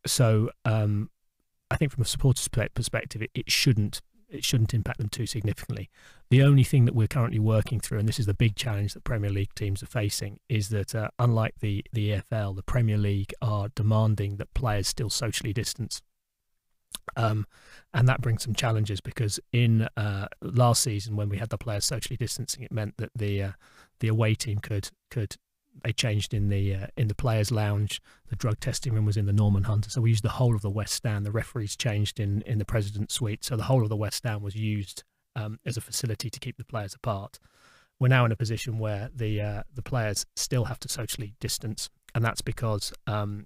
So I think from a supporter's perspective, it shouldn't impact them too significantly. The only thing that we're currently working through, and this is the big challenge that Premier League teams are facing, is that unlike the EFL, the Premier League are demanding that players still socially distance. And that brings some challenges, because in last season, when we had the players socially distancing, it meant that the away team could they changed in the players' lounge. The drug testing room was in the Norman Hunter, so we used the whole of the West Stand. The referees changed in the President's Suite, so the whole of the West Stand was used as a facility to keep the players apart. We're now in a position where the players still have to socially distance, and that's because the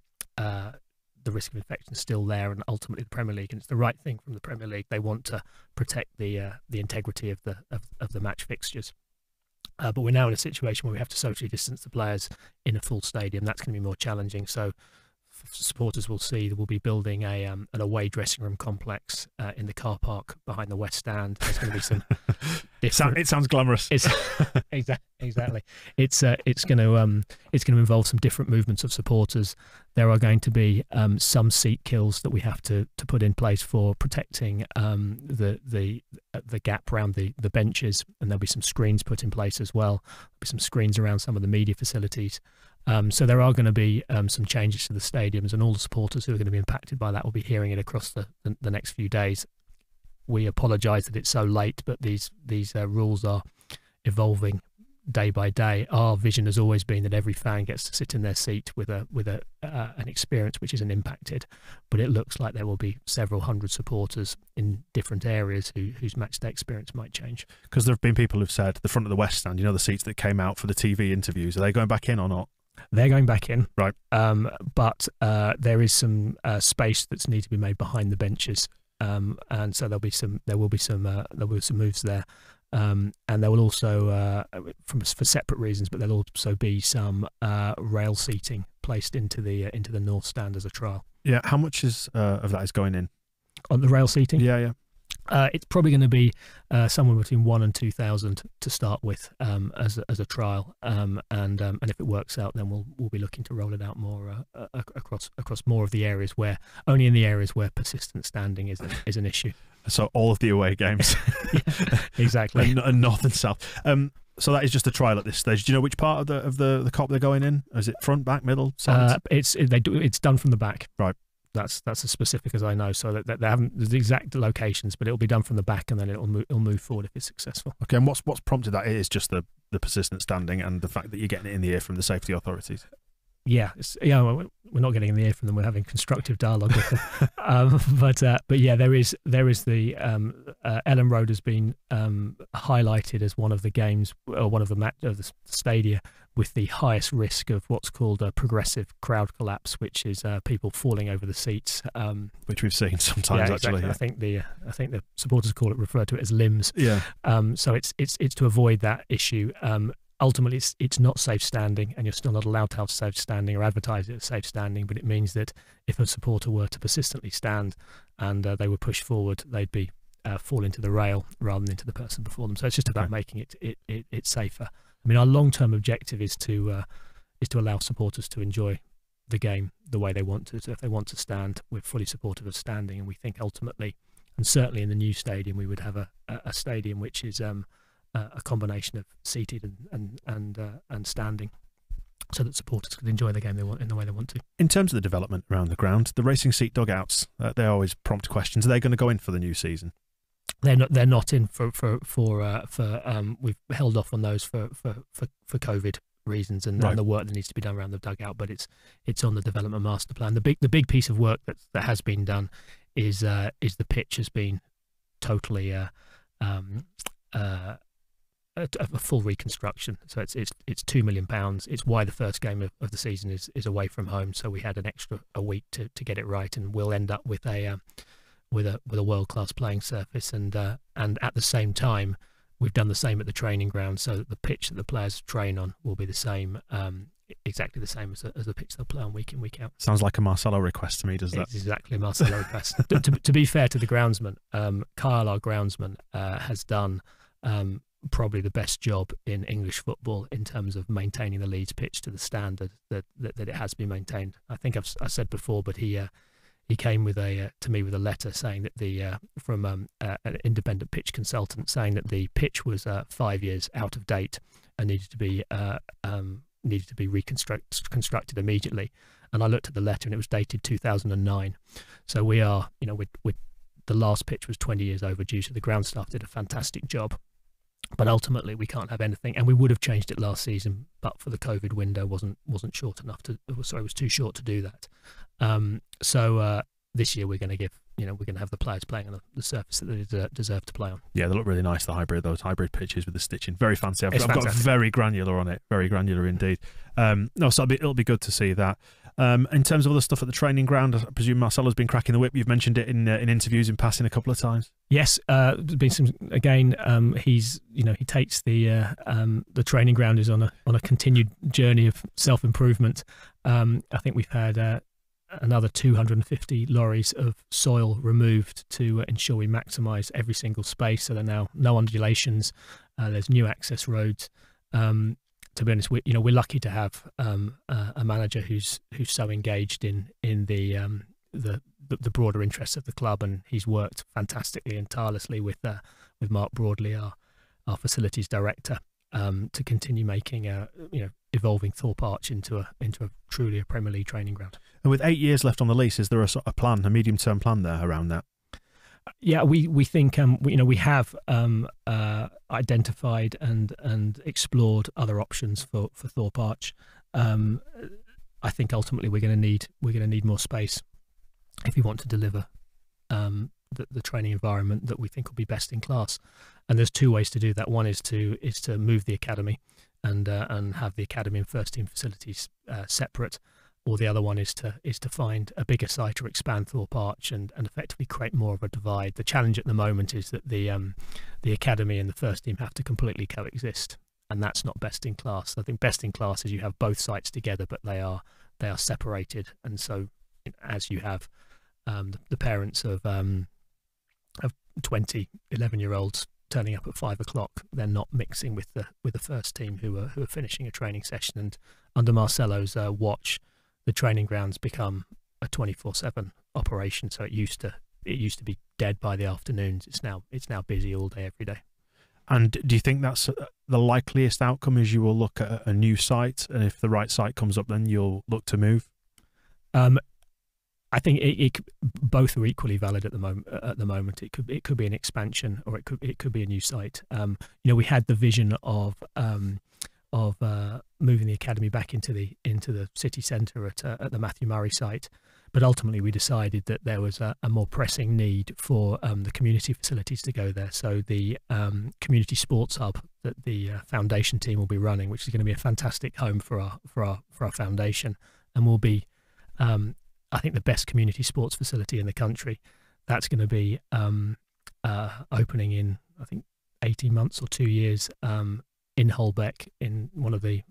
risk of infection is still there, and ultimately the Premier League, and it's the right thing from the Premier League, they want to protect the integrity of the match fixtures. But we're now in a situation where we have to socially distance the players in a full stadium. That's going to be more challenging. So supporters will see that we'll be building an away dressing room complex in the car park behind the West Stand. There's going to be some different... It sounds glamorous. Exactly. It's going to involve some different movements of supporters. There are going to be some seat kills that we have to put in place for protecting the gap around the benches, and there'll be some screens put in place as well. There'll be some screens around some of the media facilities. So there are going to be some changes to the stadiums, and all the supporters who are going to be impacted by that will be hearing it across the next few days. We apologise that it's so late, but these rules are evolving day by day. Our vision has always been that every fan gets to sit in their seat with an experience which isn't impacted, but it looks like there will be several hundred supporters in different areas whose match day experience might change. Because there have been people who've said the front of the West Stand, the seats that came out for the TV interviews, are they going back in or not? They're going back in, right? But there is some space that's need to be made behind the benches, and so there will be some moves there. And there will also, for separate reasons, but there'll also be some rail seating placed into the North Stand as a trial. Yeah, how much of that is going in? On the rail seating? Yeah. It's probably going to be somewhere between 1,000 and 2,000 to start with as a trial, and if it works out, then we'll be looking to roll it out more across more of the areas where persistent standing is an issue. So all of the away games, yeah, exactly, and north and south. So that is just a trial at this stage. Do you know which part of the Kop they're going in? Is it front, back, middle, sides? It's done from the back. Right. That's as specific as I know. So that they haven't the exact locations, but it'll be done from the back, and then it'll move forward if it's successful. Okay. And what's prompted that? It is just the persistent standing and the fact that you're getting it in the ear from the safety authorities. Yeah, we're not getting in the ear from them. We're having constructive dialogue with them. But yeah, there is the Elland Road has been highlighted as one of the games or one of the stadia with the highest risk of what's called a progressive crowd collapse, which is people falling over the seats, which we've seen sometimes. Yeah, actually, exactly. Yeah. I think the supporters refer to it as limbs. Yeah. So it's to avoid that issue. Ultimately, it's not safe standing, and you're still not allowed to have safe standing or advertise it as safe standing, but it means that if a supporter were to persistently stand and they were pushed forward, they'd be fall into the rail rather than into the person before them. So it's just about making it safer. I mean, our long-term objective is to allow supporters to enjoy the game the way they want to. So if they want to stand, we're fully supportive of standing, and we think ultimately, and certainly in the new stadium, we would have a stadium which is a combination of seated and standing, so that supporters can enjoy the game they want in the way they want to. In terms of the development around the ground, the racing seat dugouts, they always prompt questions. Are they going to go in for the new season? They're not in for we've held off on those for COVID reasons and the work that needs to be done around the dugout, but it's on the development master plan. The big piece of work that has been done is the pitch has been totally a full reconstruction. So it's £2 million. It's why the first game of the season is away from home. So we had an extra a week to get it right, and we'll end up with a world-class playing surface. And at the same time, we've done the same at the training ground. So that the pitch that the players train on will be the same, exactly the same as the pitch they'll play on week in, week out. Sounds like a Marcelo request to me, does that? It's exactly a Marcelo request. To be fair to the groundsman, Kyle, our groundsman, has done probably the best job in English football in terms of maintaining the Leeds pitch to the standard that it has been maintained. I think I've said before, but he came to me with a letter saying that from an independent pitch consultant saying that the pitch was 5 years out of date and needed to be reconstructed immediately. And I looked at the letter, and it was dated 2009. So we are, the last pitch was 20 years overdue. So the ground staff did a fantastic job. But ultimately, we can't have anything, and we would have changed it last season, but for the COVID window wasn't short enough it was too short to do that. So this year we're going to have the players playing on the surface that they deserve to play on. Yeah, they look really nice. Those hybrid pitches with the stitching, very fancy. I've got very granular on it, very granular indeed. So it'll be good to see that. In terms of other stuff at the training ground, I presume Marcelo's been cracking the whip. You've mentioned it in interviews in passing a couple of times. Yes, there's been some. Again, he takes the training ground is on a continued journey of self-improvement. I think we've had another 250 lorries of soil removed to ensure we maximise every single space. So there are now no undulations. There's new access roads. To be honest, we're lucky to have a manager who's so engaged in the broader interests of the club, and he's worked fantastically and tirelessly with Mark Broadley, our facilities director, to continue making evolving Thorp Arch into a truly a Premier League training ground. And with 8 years left on the lease, is there a plan, a medium-term plan there around that? Yeah, we think we have identified and explored other options for Thorp Arch. I think ultimately we're going to need more space if we want to deliver the training environment that we think will be best in class. And there's two ways to do that. One is to move the academy and have the academy and first team facilities separate, or the other one is to find a bigger site or expand Thorp Arch and effectively create more of a divide. The challenge at the moment is that the academy and the first team have to completely coexist, and that's not best in class. I think best in class is you have both sites together, but they are separated. And so as you have the parents of 20 11-year-olds turning up at 5 o'clock, they're not mixing with the first team who are finishing a training session. And under Marcelo's watch, the training grounds become a 24/7 operation. So it used to be dead by the afternoons. It's now busy all day, every day. And do you think that's the likeliest outcome? Is you will look at a new site, and if the right site comes up, then you'll look to move? I think both are equally valid at the moment. It could be an expansion, or it could be a new site. We had the vision of moving the academy back into the city centre at the Matthew Murray site, but ultimately we decided that there was a more pressing need for the community facilities to go there. So the community sports hub that the foundation team will be running, which is going to be a fantastic home for our foundation, and will be I think the best community sports facility in the country. That's going to be opening in, I think, 18 months or 2 years in Holbeck, in one of the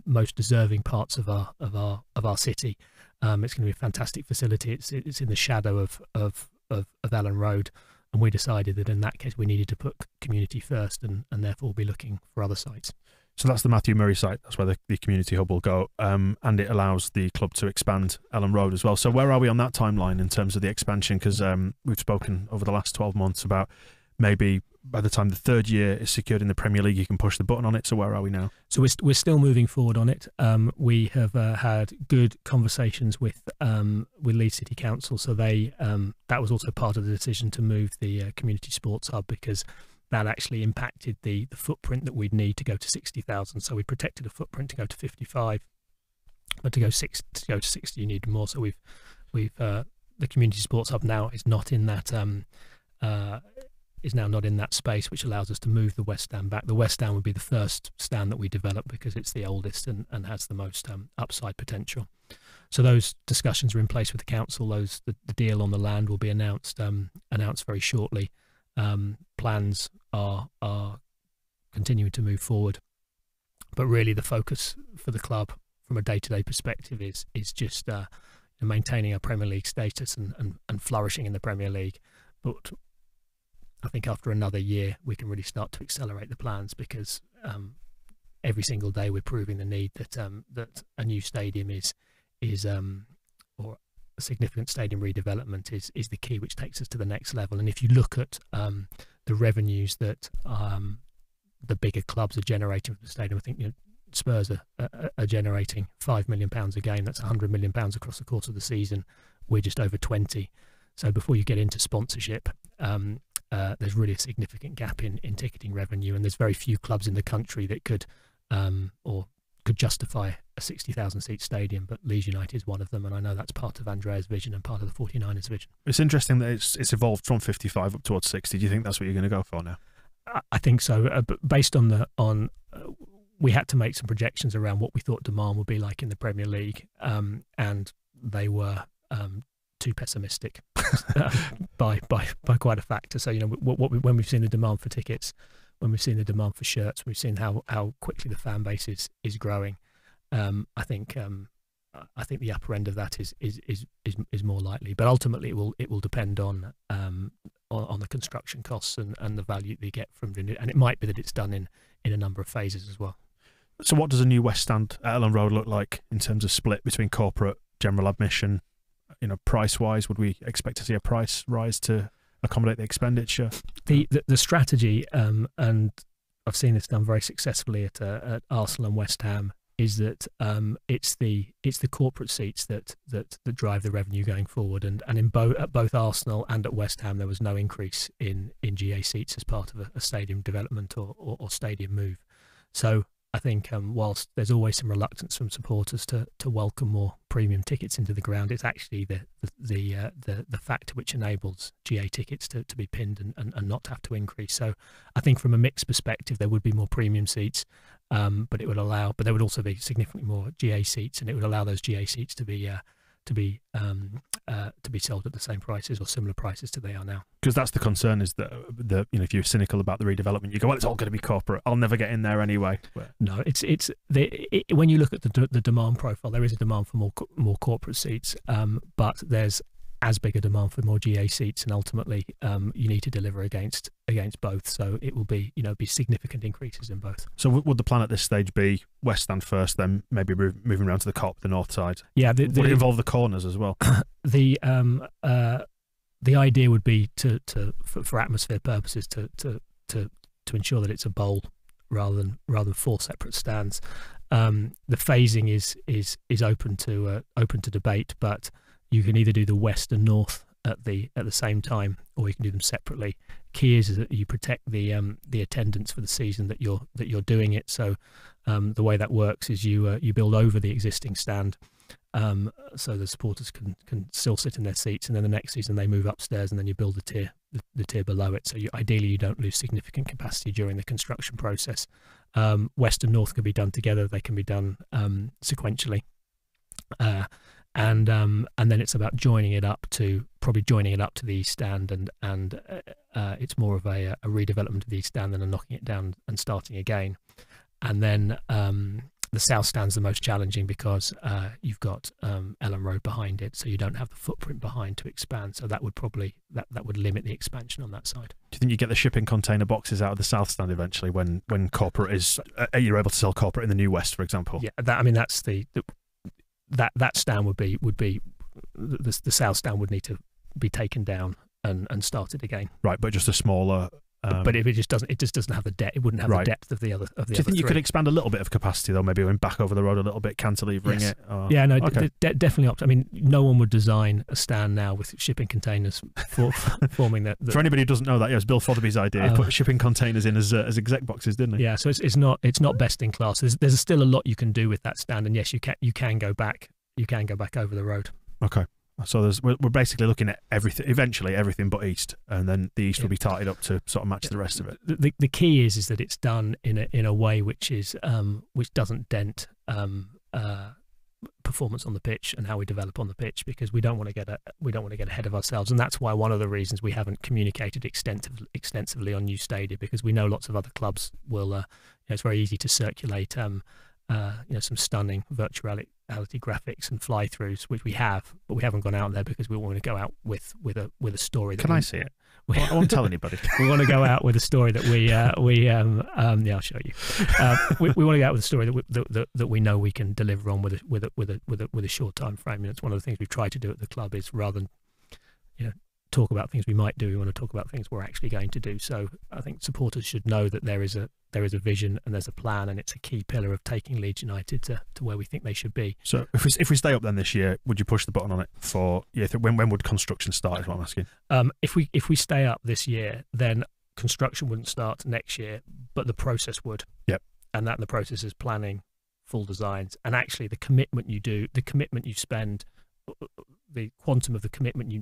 most deserving parts of our city. It's going to be a fantastic facility. It's in the shadow of Elland Road, and we decided that in that case we needed to put community first, and therefore we'll be looking for other sites. So that's the Matthew Murray site. That's where the community hub will go, and it allows the club to expand Elland Road as well. So where are we on that timeline in terms of the expansion? Because we've spoken over the last 12 months about maybe by the time the third year is secured in the Premier League, you can push the button on it. So where are we now? So we're still moving forward on it. We have had good conversations with Leeds City Council. So that was also part of the decision to move the community sports hub, because that actually impacted the footprint that we'd need to go to 60,000. So we protected a footprint to go to 55, but to go to 60, you need more. So we've the community sports hub now is not in that is now not in that space, which allows us to move the West Stand back. The West Stand would be the first stand that we develop because it's the oldest and has the most upside potential. So those discussions are in place with the council. The deal on the land will be announced very shortly. Plans are continuing to move forward, but really the focus for the club from a day-to-day perspective is just maintaining our Premier League status and flourishing in the Premier League. But I think after another year we can really start to accelerate the plans, because every single day we're proving the need that a new stadium or a significant stadium redevelopment is the key, which takes us to the next level. And if you look at the revenues that the bigger clubs are generating from the stadium, I think Spurs are generating £5 million a game. That's £100 million across the course of the season. We're just over 20. So before you get into sponsorship, there's really a significant gap in ticketing revenue, and there's very few clubs in the country that could justify a 60,000 seat stadium, but Leeds United is one of them, and I know that's part of Andrea's vision and part of the 49ers vision. It's interesting that it's evolved from 55 up towards 60. Do you think that's what you're going to go for now? I think so, but based on we had to make some projections around what we thought demand would be like in the Premier League, and they were too pessimistic by quite a factor. So when we've seen the demand for tickets, when we've seen the demand for shirts, we've seen how quickly the fan base is growing. I think the upper end of that is more likely, but ultimately it will depend on the construction costs and the value they get from doing it, and it might be that it's done in a number of phases as well. So what does a new West Stand at Elland Road look like in terms of split between corporate, general admission? Price wise, would we expect to see a price rise to accommodate the expenditure? The strategy, and seen this done very successfully at Arsenal and West Ham, is that it's the corporate seats that drive the revenue going forward, and at both Arsenal and at West Ham there was no increase in GA seats as part of a stadium development or stadium move. So I think whilst there's always some reluctance from supporters to welcome more premium tickets into the ground, it's actually the factor which enables GA tickets to be pinned and not to have to increase. So I think from a mixed perspective there would be more premium seats, but there would also be significantly more GA seats, and it would allow those GA seats to be sold at the same prices or similar prices to they are now. Because that's the concern, is that if you're cynical about the redevelopment, you go, well, it's all going to be corporate. I'll never get in there anyway. No, when you look at the demand profile, there is a demand for more corporate seats, but there's as big a demand for more GA seats, and ultimately you need to deliver against both. So it will be significant increases in both. So would the plan at this stage be West Stand first, then maybe moving around to the Kop, the north side? Yeah, would it involve the corners as well? The idea would be for atmosphere purposes to ensure that it's a bowl rather than 4 separate stands. The phasing is open to debate, but you can either do the west and north at the same time, or you can do them separately. Key is that you protect the attendance for the season that you're doing it. So the way that works is you build over the existing stand, so the supporters can still sit in their seats, and then the next season they move upstairs, and then you build the tier below it. So ideally you don't lose significant capacity during the construction process. West and north can be done together; they can be done sequentially. And then it's about joining it up to the east stand, and it's more of a redevelopment of the east stand than a knocking it down and starting again. And then the south stand's the most challenging because you've got Elland Road behind it, so you don't have the footprint behind to expand. So that would probably that would limit the expansion on that side. Do you think you get the shipping container boxes out of the south stand eventually when corporate is you're able to sell corporate in the new west, for example? Yeah, that's that stand would be the south stand would need to be taken down and started again. Right, but just a smaller. But if it just doesn't have the depth, it wouldn't have the depth of the other. Do you think you could expand a little bit of capacity though? Maybe going back over the road a little bit, cantilevering it. Or... Yeah, no, okay. Definitely. I mean, no one would design a stand now with shipping containers forming that. For anybody who doesn't know that, it was Bill Fotherby's idea. He put shipping containers in as exec boxes, didn't he? Yeah, so it's not best in class. There's still a lot you can do with that stand, and yes, you can go back. You can go back over the road. Okay. So we're basically looking at eventually everything but east, and then the east will be tarted up to sort of match the rest of it. The key is that it's done in a way which doesn't dent performance on the pitch and how we develop on the pitch, because we don't want to get ahead of ourselves, and that's why one of the reasons we haven't communicated extensively on new stadia, because we know lots of other clubs will. It's very easy to circulate some stunning virtual reality graphics and fly-throughs, which we have, but we haven't gone out there because we want to go out with a story. Can I see it? I won't tell anybody. We want to go out with a story that I'll show you. We want to go out with a story that we know we can deliver on with a short time frame. And it's one of the things we've tried to do at the club, is rather than talk about things we might do, we want to talk about things we're actually going to do. So I think supporters should know that there is a vision and there's a plan, and it's a key pillar of taking Leeds United to where we think they should be. So if we stay up then this year, would you push the button on it for when would construction start, is what I'm asking? If we stay up this year, then construction wouldn't start next year, but the process would. Yep. And the process is planning, full designs, and actually the commitment you spend, the quantum of the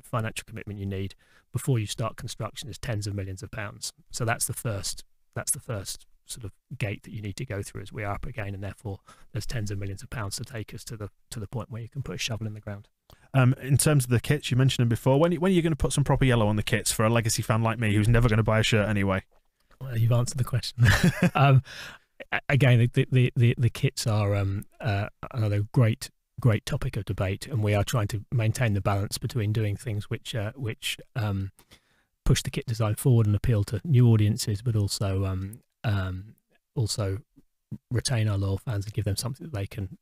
financial commitment you need before you start construction is tens of millions of pounds. So that's the first sort of gate that you need to go through as we are up again, and therefore there's tens of millions of pounds to take us to the point where you can put a shovel in the ground. In terms of the kits, you mentioned them before. When are you going to put some proper yellow on the kits for a legacy fan like me who's never going to buy a shirt anyway? Well, you've answered the question. Again, the kits are another great topic of debate, and we are trying to maintain the balance between doing things which push the kit design forward and appeal to new audiences, but also retain our loyal fans and give them something that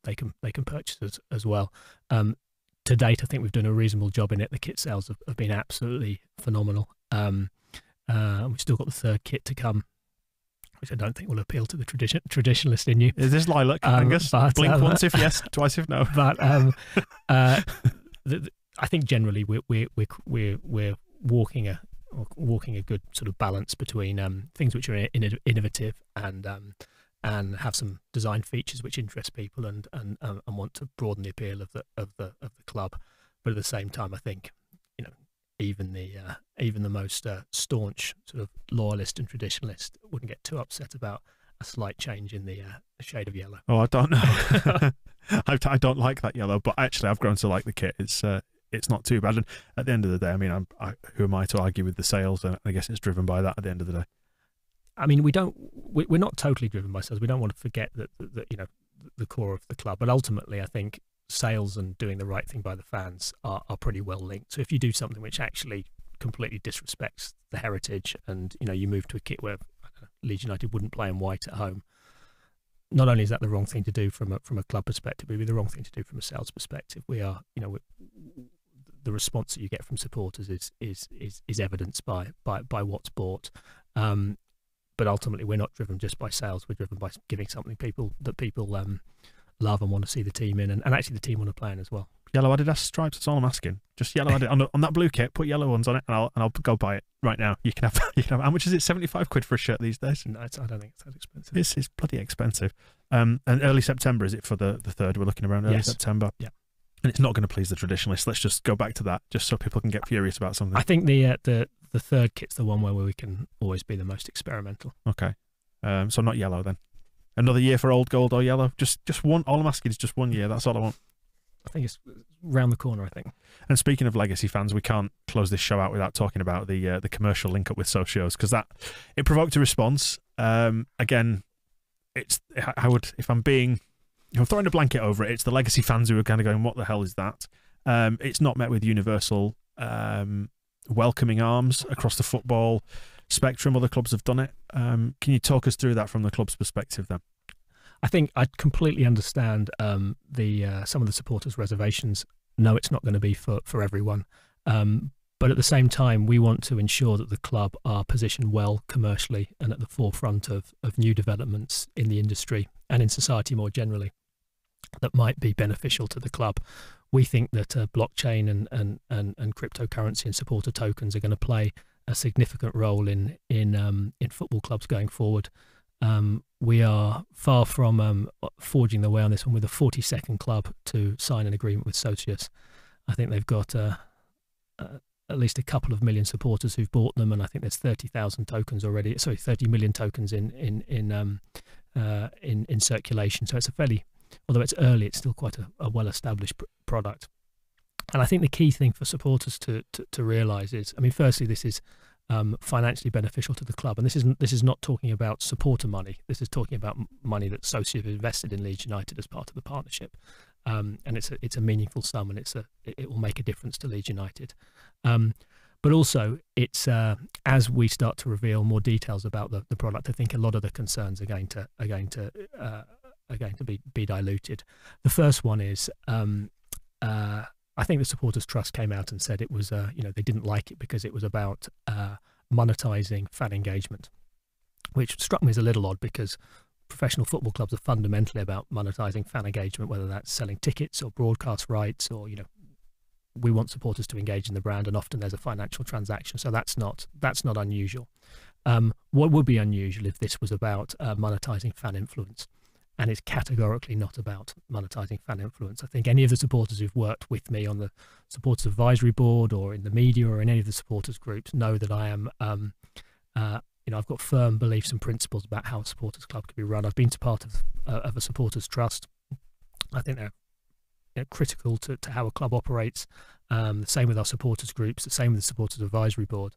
they can purchase as well. To date, I think we've done a reasonable job in it. The kit sales have been absolutely phenomenal. We've still got the third kit to come, which I don't think will appeal to the traditionalist in you. Is this lilac, Angus? Blink once if yes, twice if no. But I think generally we're walking a good sort of balance between things which are innovative and have some design features which interest people and want to broaden the appeal of the club. But at the same time, I think even the most staunch sort of loyalist and traditionalist wouldn't get too upset about a slight change in the shade of yellow. Oh, I don't know. I don't like that yellow, but actually I've grown to like the kit. It's not too bad. And at the end of the day, I mean, who am I to argue with the sales? And I guess it's driven by that at the end of the day. I mean, we're not totally driven by sales. We don't want to forget that the core of the club. But ultimately, I think sales and doing the right thing by the fans are pretty well linked. So if you do something which actually completely disrespects the heritage, and you move to a kit where Leeds United wouldn't play in white at home, not only is that the wrong thing to do from a club perspective, it would be the wrong thing to do from a sales perspective. We are, the response that you get from supporters is evidenced by what's bought. But ultimately, we're not driven just by sales. We're driven by giving something people love and want to see the team in, and actually the team want to play in as well. Yellow Adidas stripes, that's all I'm asking. Just yellow Adidas on that blue kit, put yellow ones on it, and I'll go buy it right now. You can have how much is it? £75 for a shirt these days? No, I don't think it's that expensive. It's bloody expensive. And early September, is it for the 3rd? We're looking around early September. Yeah. And it's not going to please the traditionalists. Let's just go back to that, just so people can get furious about something. I think the 3rd kit's the one where we can always be the most experimental. Okay. So not yellow then. Another year for old gold or yellow? Just one. All I'm asking is just 1 year. That's all I want. I think it's round the corner, I think. And speaking of legacy fans, we can't close this show out without talking about the commercial link up with Socios, because it provoked a response. Again, if I'm throwing a blanket over it, it's the legacy fans who are kind of going, what the hell is that? It's not met with universal welcoming arms across the football spectrum. Other clubs have done it. Can you talk us through that from the club's perspective then? I think I completely understand some of the supporters' reservations. No, it's not going to be for everyone. But at the same time, we want to ensure that the club are positioned well commercially and at the forefront of new developments in the industry and in society more generally that might be beneficial to the club. We think that blockchain and cryptocurrency and supporter tokens are going to play a significant role in football clubs going forward. We are far from forging the way on this one. We're the 42nd club to sign an agreement with Socios. I think they've got at least a couple of million supporters who've bought them, and I think there's 30,000 tokens already. Sorry, 30 million tokens in circulation. So it's although it's early, it's still quite a well-established product. And I think the key thing for supporters to realise is, I mean, firstly, this is financially beneficial to the club, and this is not talking about supporter money. This is talking about money that Socios invested in Leeds United as part of the partnership, and it's a meaningful sum, and it will make a difference to Leeds United. But also, it's as we start to reveal more details about the product, I think a lot of the concerns are going to be diluted. The first one is, I think the Supporters Trust came out and said it was, they didn't like it because it was about monetising fan engagement, which struck me as a little odd because professional football clubs are fundamentally about monetising fan engagement, whether that's selling tickets or broadcast rights or, we want supporters to engage in the brand, and often there's a financial transaction. So that's not unusual. What would be unusual if this was about monetising fan influence? And it's categorically not about monetising fan influence. I think any of the supporters who've worked with me on the Supporters Advisory Board or in the media or in any of the supporters groups know that I am, I've got firm beliefs and principles about how a supporters club can be run. I've been to part of a supporters trust. I think they're critical to how a club operates. The same with our supporters groups. The same with the Supporters Advisory Board.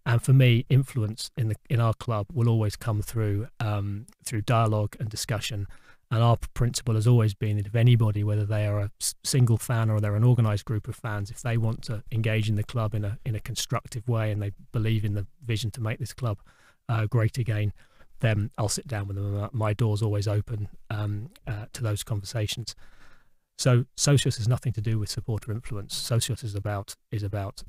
And for me, influence in our club will always come through dialogue and discussion. And our principle has always been that if anybody, whether they are a single fan or they're an organised group of fans, if they want to engage in the club in a constructive way and they believe in the vision to make this club great again, then I'll sit down with them. My door's always open to those conversations. So Socios has nothing to do with supporter influence. Socios is about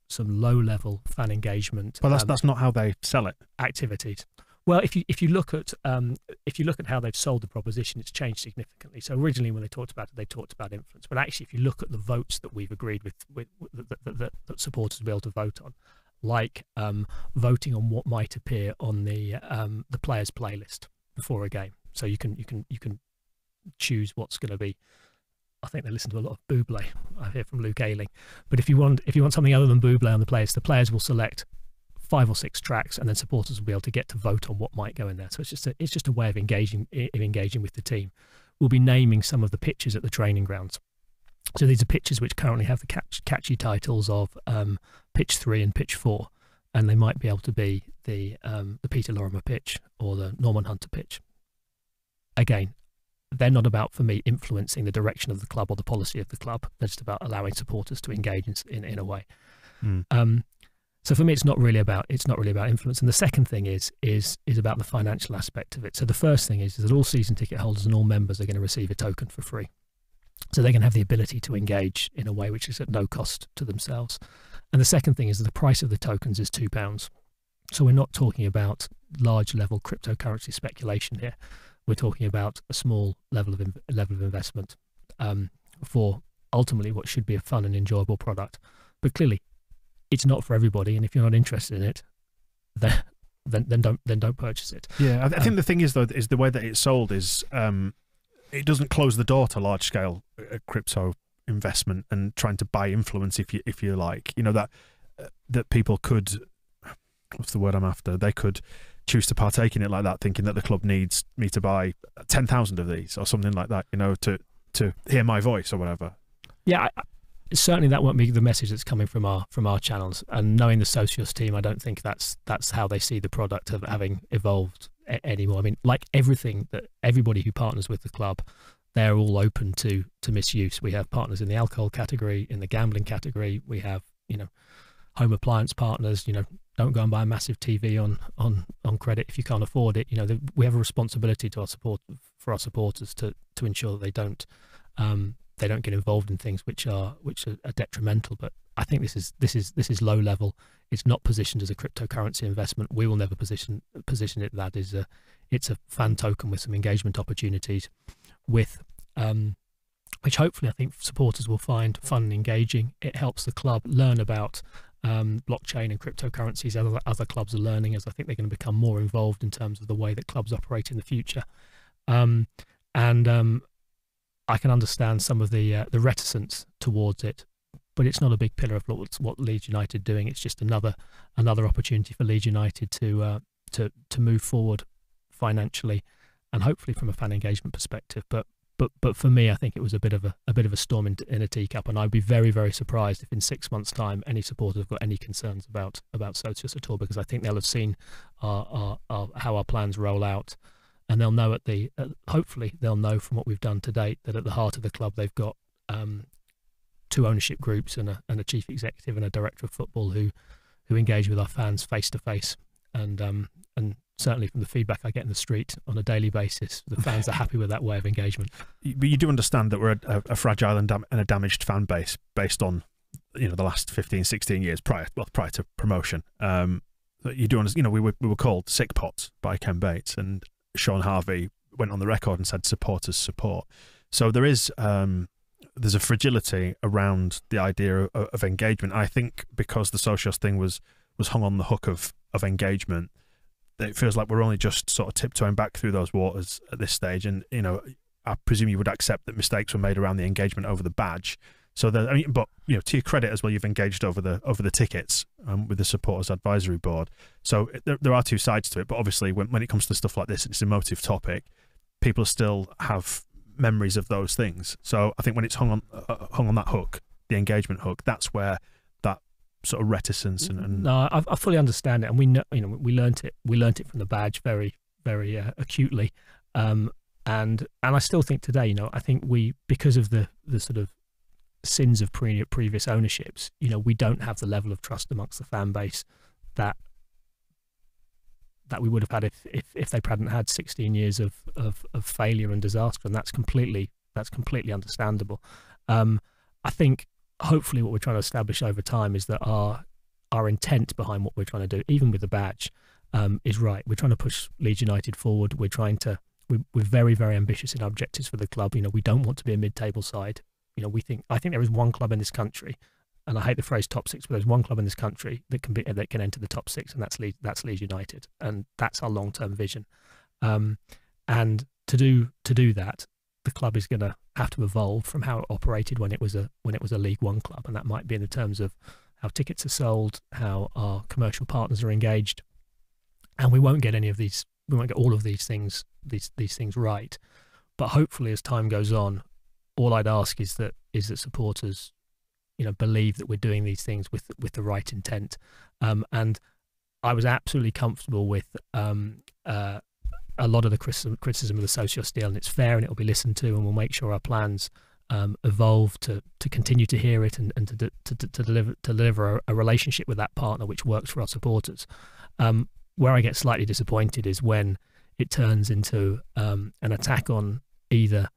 some low-level fan engagement. Well, that's not how they sell it. Activities. Well, if you look at how they've sold the proposition, it's changed significantly. So originally, when they talked about it, they talked about influence. But actually, if you look at the votes that we've agreed with that supporters will be able to vote on, like voting on what might appear on the players' playlist before a game. So you can choose what's going to be. I think they listen to a lot of Bublé. I hear from Luke Ayling. But if you want something other than Bublé on the players will select 5 or 6 tracks, and then supporters will be able to get to vote on what might go in there. So it's just a way of engaging with the team. We'll be naming some of the pitches at the training grounds. So these are pitches which currently have the catchy titles of Pitch 3 and Pitch 4, and they might be able to be the Peter Lorimer pitch or the Norman Hunter pitch. Again, they're not about, for me, influencing the direction of the club or the policy of the club. They're just about allowing supporters to engage in a way. So for me, it's not really about influence. And the second thing is about the financial aspect of it. So the first thing is that all season ticket holders and all members are going to receive a token for free. So they're going to have the ability to engage in a way which is at no cost to themselves. And the second thing is that the price of the tokens is £2. So we're not talking about large level cryptocurrency speculation here. We're talking about a small level of investment for ultimately what should be a fun and enjoyable product. But clearly, it's not for everybody, and if you're not interested in it, then don't purchase it. Yeah, I think the thing is, though, is the way that it's sold is it doesn't close the door to large scale crypto investment and trying to buy influence, if you like. You know, that people could, what's the word I'm after? They could choose to partake in it like that, thinking that the club needs me to buy 10,000 of these or something like that. You know, to hear my voice or whatever. Yeah. Certainly, that won't be the message that's coming from our channels. And knowing the Socios team, I don't think that's how they see the product of having evolved anymore. I mean, like everything that everybody who partners with the club, they're all open to misuse. We have partners in the alcohol category, in the gambling category. We have, you know, home appliance partners. You know, don't go and buy a massive TV on credit if you can't afford it. You know, we have a responsibility to our supporters to ensure that they don't get involved in things which are detrimental. But I think this is low level. It's not positioned as a cryptocurrency investment. We will never position it that is it's a fan token with some engagement opportunities, with which hopefully I think supporters will find fun and engaging. It helps the club learn about blockchain and cryptocurrencies as other clubs are learning, as I think they're going to become more involved in terms of the way that clubs operate in the future. I can understand some of the reticence towards it, but it's not a big pillar of what Leeds United are doing. It's just another opportunity for Leeds United to move forward financially and hopefully from a fan engagement perspective. But for me, I think it was a bit of a storm in a teacup, and I'd be very, very surprised if in 6 months' time any supporters have got any concerns about Socios at all, because I think they'll have seen how our plans roll out. And they'll know hopefully they'll know from what we've done to date that at the heart of the club they've got 2 ownership groups and a chief executive and a director of football who engage with our fans face to face. And certainly from the feedback I get in the street on a daily basis, the fans are happy with that way of engagement. But you do understand that we're a fragile and a damaged fan base based on, you know, the last 15, 16 years prior to promotion. You do understand, you know, we were called sick pots by Ken Bates, and Sean Harvey went on the record and said supporters support. So there's a fragility around the idea of engagement. I think because the Socios thing was hung on the hook of engagement, it feels like we're only just sort of tiptoeing back through those waters at this stage. And, you know, I presume you would accept that mistakes were made around the engagement over the badge. So but you know, to your credit as well, you've engaged over the tickets with the supporters advisory board. So there are 2 sides to it. But obviously, when it comes to stuff like this, it's an emotive topic. People still have memories of those things. So I think when it's hung on that hook, the engagement hook, that's where that sort of reticence and no, I fully understand it, and we know, you know, we learnt it from the badge very, very acutely, and I still think today, you know, I think because of the sort of sins of previous ownerships, you know, we don't have the level of trust amongst the fan base that we would have had if they hadn't had 16 years of failure and disaster, and that's completely understandable. I think hopefully what we're trying to establish over time is that our intent behind what we're trying to do, even with the badge, is right. We're trying to push Leeds United forward. We're very, very ambitious in our objectives for the club. You know, we don't want to be a mid-table side. You know, I think there is one club in this country, and I hate the phrase top six, but there's one club in this country that can enter the top six, and that's Leeds United, and that's our long-term vision. And to do that, the club is going to have to evolve from how it operated when it was a League One club, and that might be in the terms of how tickets are sold, how our commercial partners are engaged, and we won't get all of these things right. But hopefully, as time goes on, all I'd ask is that supporters, you know, believe that we're doing these things with the right intent. And I was absolutely comfortable with a lot of the criticism of the Socios deal, and it's fair and it'll be listened to, and we'll make sure our plans evolve to continue to hear it and to deliver a relationship with that partner which works for our supporters. Where I get slightly disappointed is when it turns into an attack on either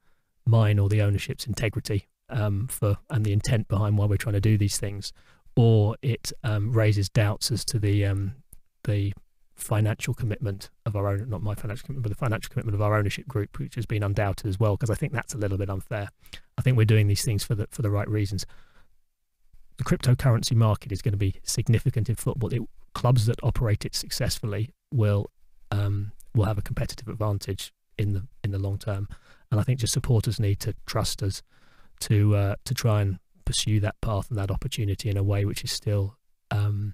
mine or the ownership's integrity and the intent behind why we're trying to do these things, or it raises doubts as to the financial commitment of our own, not my financial commitment, but the financial commitment of our ownership group, which has been undoubted as well, because I think that's a little bit unfair. I think we're doing these things for the right reasons. The cryptocurrency market is going to be significant in football. Clubs that operate it successfully will have a competitive advantage in the long term, and I think just supporters need to trust us to try and pursue that path and that opportunity in a way which is still in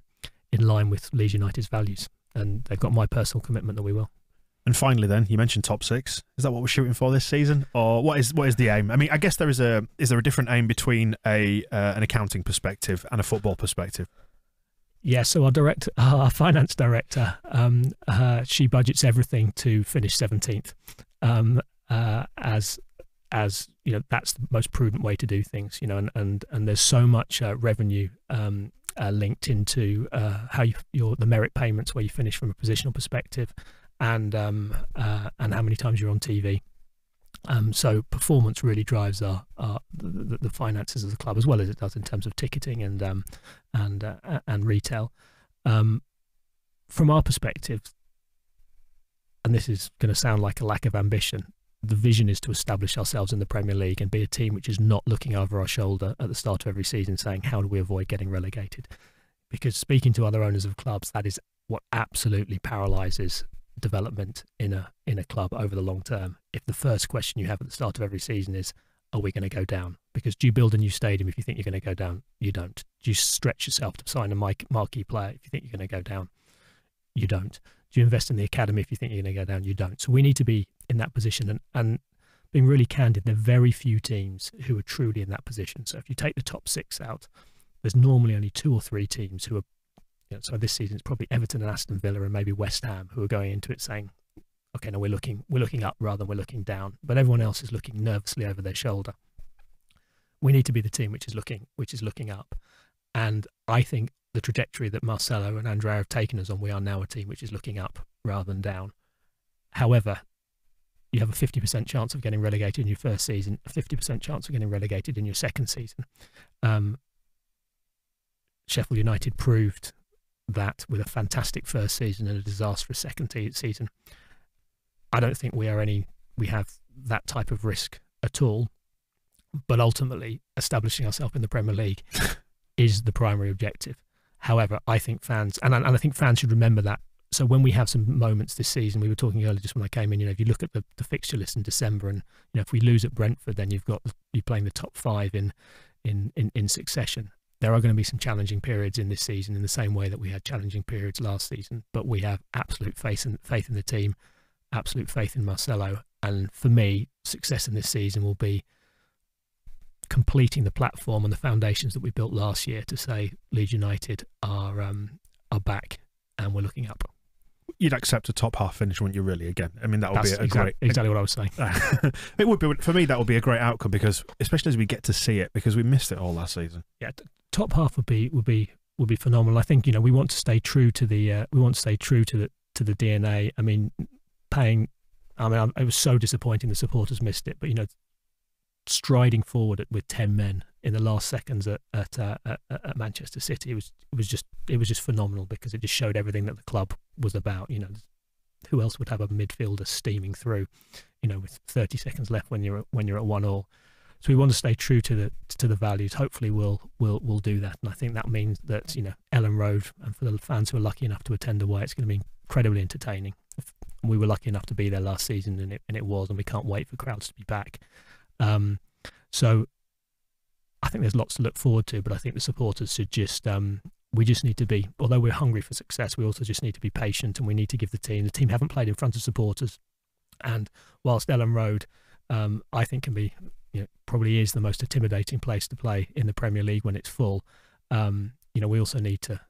line with Leeds United's values. And they've got my personal commitment that we will. And finally, then, you mentioned top six. Is that what we're shooting for this season, or what is the aim? I mean, I guess is there a different aim between an accounting perspective and a football perspective? Yeah. So our finance director, she budgets everything to finish 17th, as you know, that's the most prudent way to do things. You know, and there's so much revenue linked into how the merit payments, where you finish from a positional perspective, and how many times you're on TV. So performance really drives the finances of the club, as well as it does in terms of ticketing and retail. From our perspective, and this is going to sound like a lack of ambition, the vision is to establish ourselves in the Premier League and be a team which is not looking over our shoulder at the start of every season saying, how do we avoid getting relegated? Because speaking to other owners of clubs, that is what absolutely paralyses development in a club over the long term. If the first question you have at the start of every season is, are we going to go down? Because do you build a new stadium if you think you're going to go down? You don't. Do you stretch yourself to sign a marquee player if you think you're going to go down? You don't. Do you invest in the academy if you think you're going to go down? You don't. So we need to be in that position, and being really candid, there are very few teams who are truly in that position. So if you take the top six out, there's normally only 2 or 3 teams who are, you know, so this season it's probably Everton and Aston Villa and maybe West Ham who are going into it saying, okay, no, we're looking up rather than we're looking down. But everyone else is looking nervously over their shoulder. We need to be the team which is looking up. And I think the trajectory that Marcelo and Andrea have taken us on, we are now a team which is looking up rather than down. However, you have a 50% chance of getting relegated in your first season, a 50% chance of getting relegated in your second season. Sheffield United proved that with a fantastic first season and a disastrous second season. I don't think we have that type of risk at all. But ultimately, establishing ourselves in the Premier League is the primary objective. However, I think fans, and I think fans should remember that. So when we have some moments this season, we were talking earlier just when I came in, you know, if you look at the fixture list in December, and you know, if we lose at Brentford, then you're playing the top 5 in succession. There are going to be some challenging periods in this season in the same way that we had challenging periods last season, but we have absolute faith in the team, absolute faith in Marcelo. And for me, success in this season will be completing the platform and the foundations that we built last year to say Leeds United are back and we're looking up. You'd accept a top half finish, wouldn't you, really, again? I mean, that would be exactly what I was saying. It would be, for me, that would be a great outcome, because especially as we get to see it, because we missed it all last season. Yeah, top half would be phenomenal. I think, you know, we want to stay true to the DNA. I mean, it was so disappointing the supporters missed it, but you know, striding forward with 10 men in the last seconds at Manchester City. It was just phenomenal, because it just showed everything that the club was about. You know, who else would have a midfielder steaming through, you know, with 30 seconds left when you're at 1-1? So we want to stay true to the values. Hopefully we'll do that, and I think that means that, you know, Elland Road, and for the fans who are lucky enough to attend away, it's going to be incredibly entertaining. We were lucky enough to be there last season, and it was, and we can't wait for crowds to be back. So I think there's lots to look forward to, but I think the supporters should just we just need to be, although we're hungry for success, we also just need to be patient, and we need to give the team haven't played in front of supporters, and whilst Elland Road I think can be, you know, probably is the most intimidating place to play in the Premier League when it's full, you know, we also need to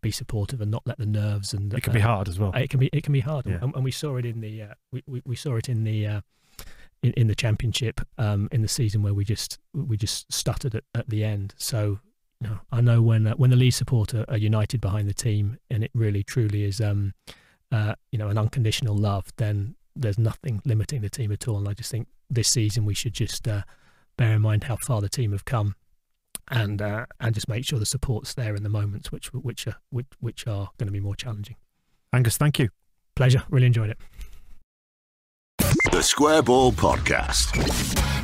be supportive and not let the nerves, and it can be hard as well. It can be hard, yeah. And we saw it in the we saw it in the in the Championship in the season where we just stuttered at the end. So, you know, I know when the Leeds supporter are united behind the team, and it really truly is you know, an unconditional love, then there's nothing limiting the team at all. And I just think this season we should just bear in mind how far the team have come, and just make sure the support's there in the moments which are going to be more challenging. Angus, thank you. Pleasure. Really enjoyed it. The Square Ball Podcast.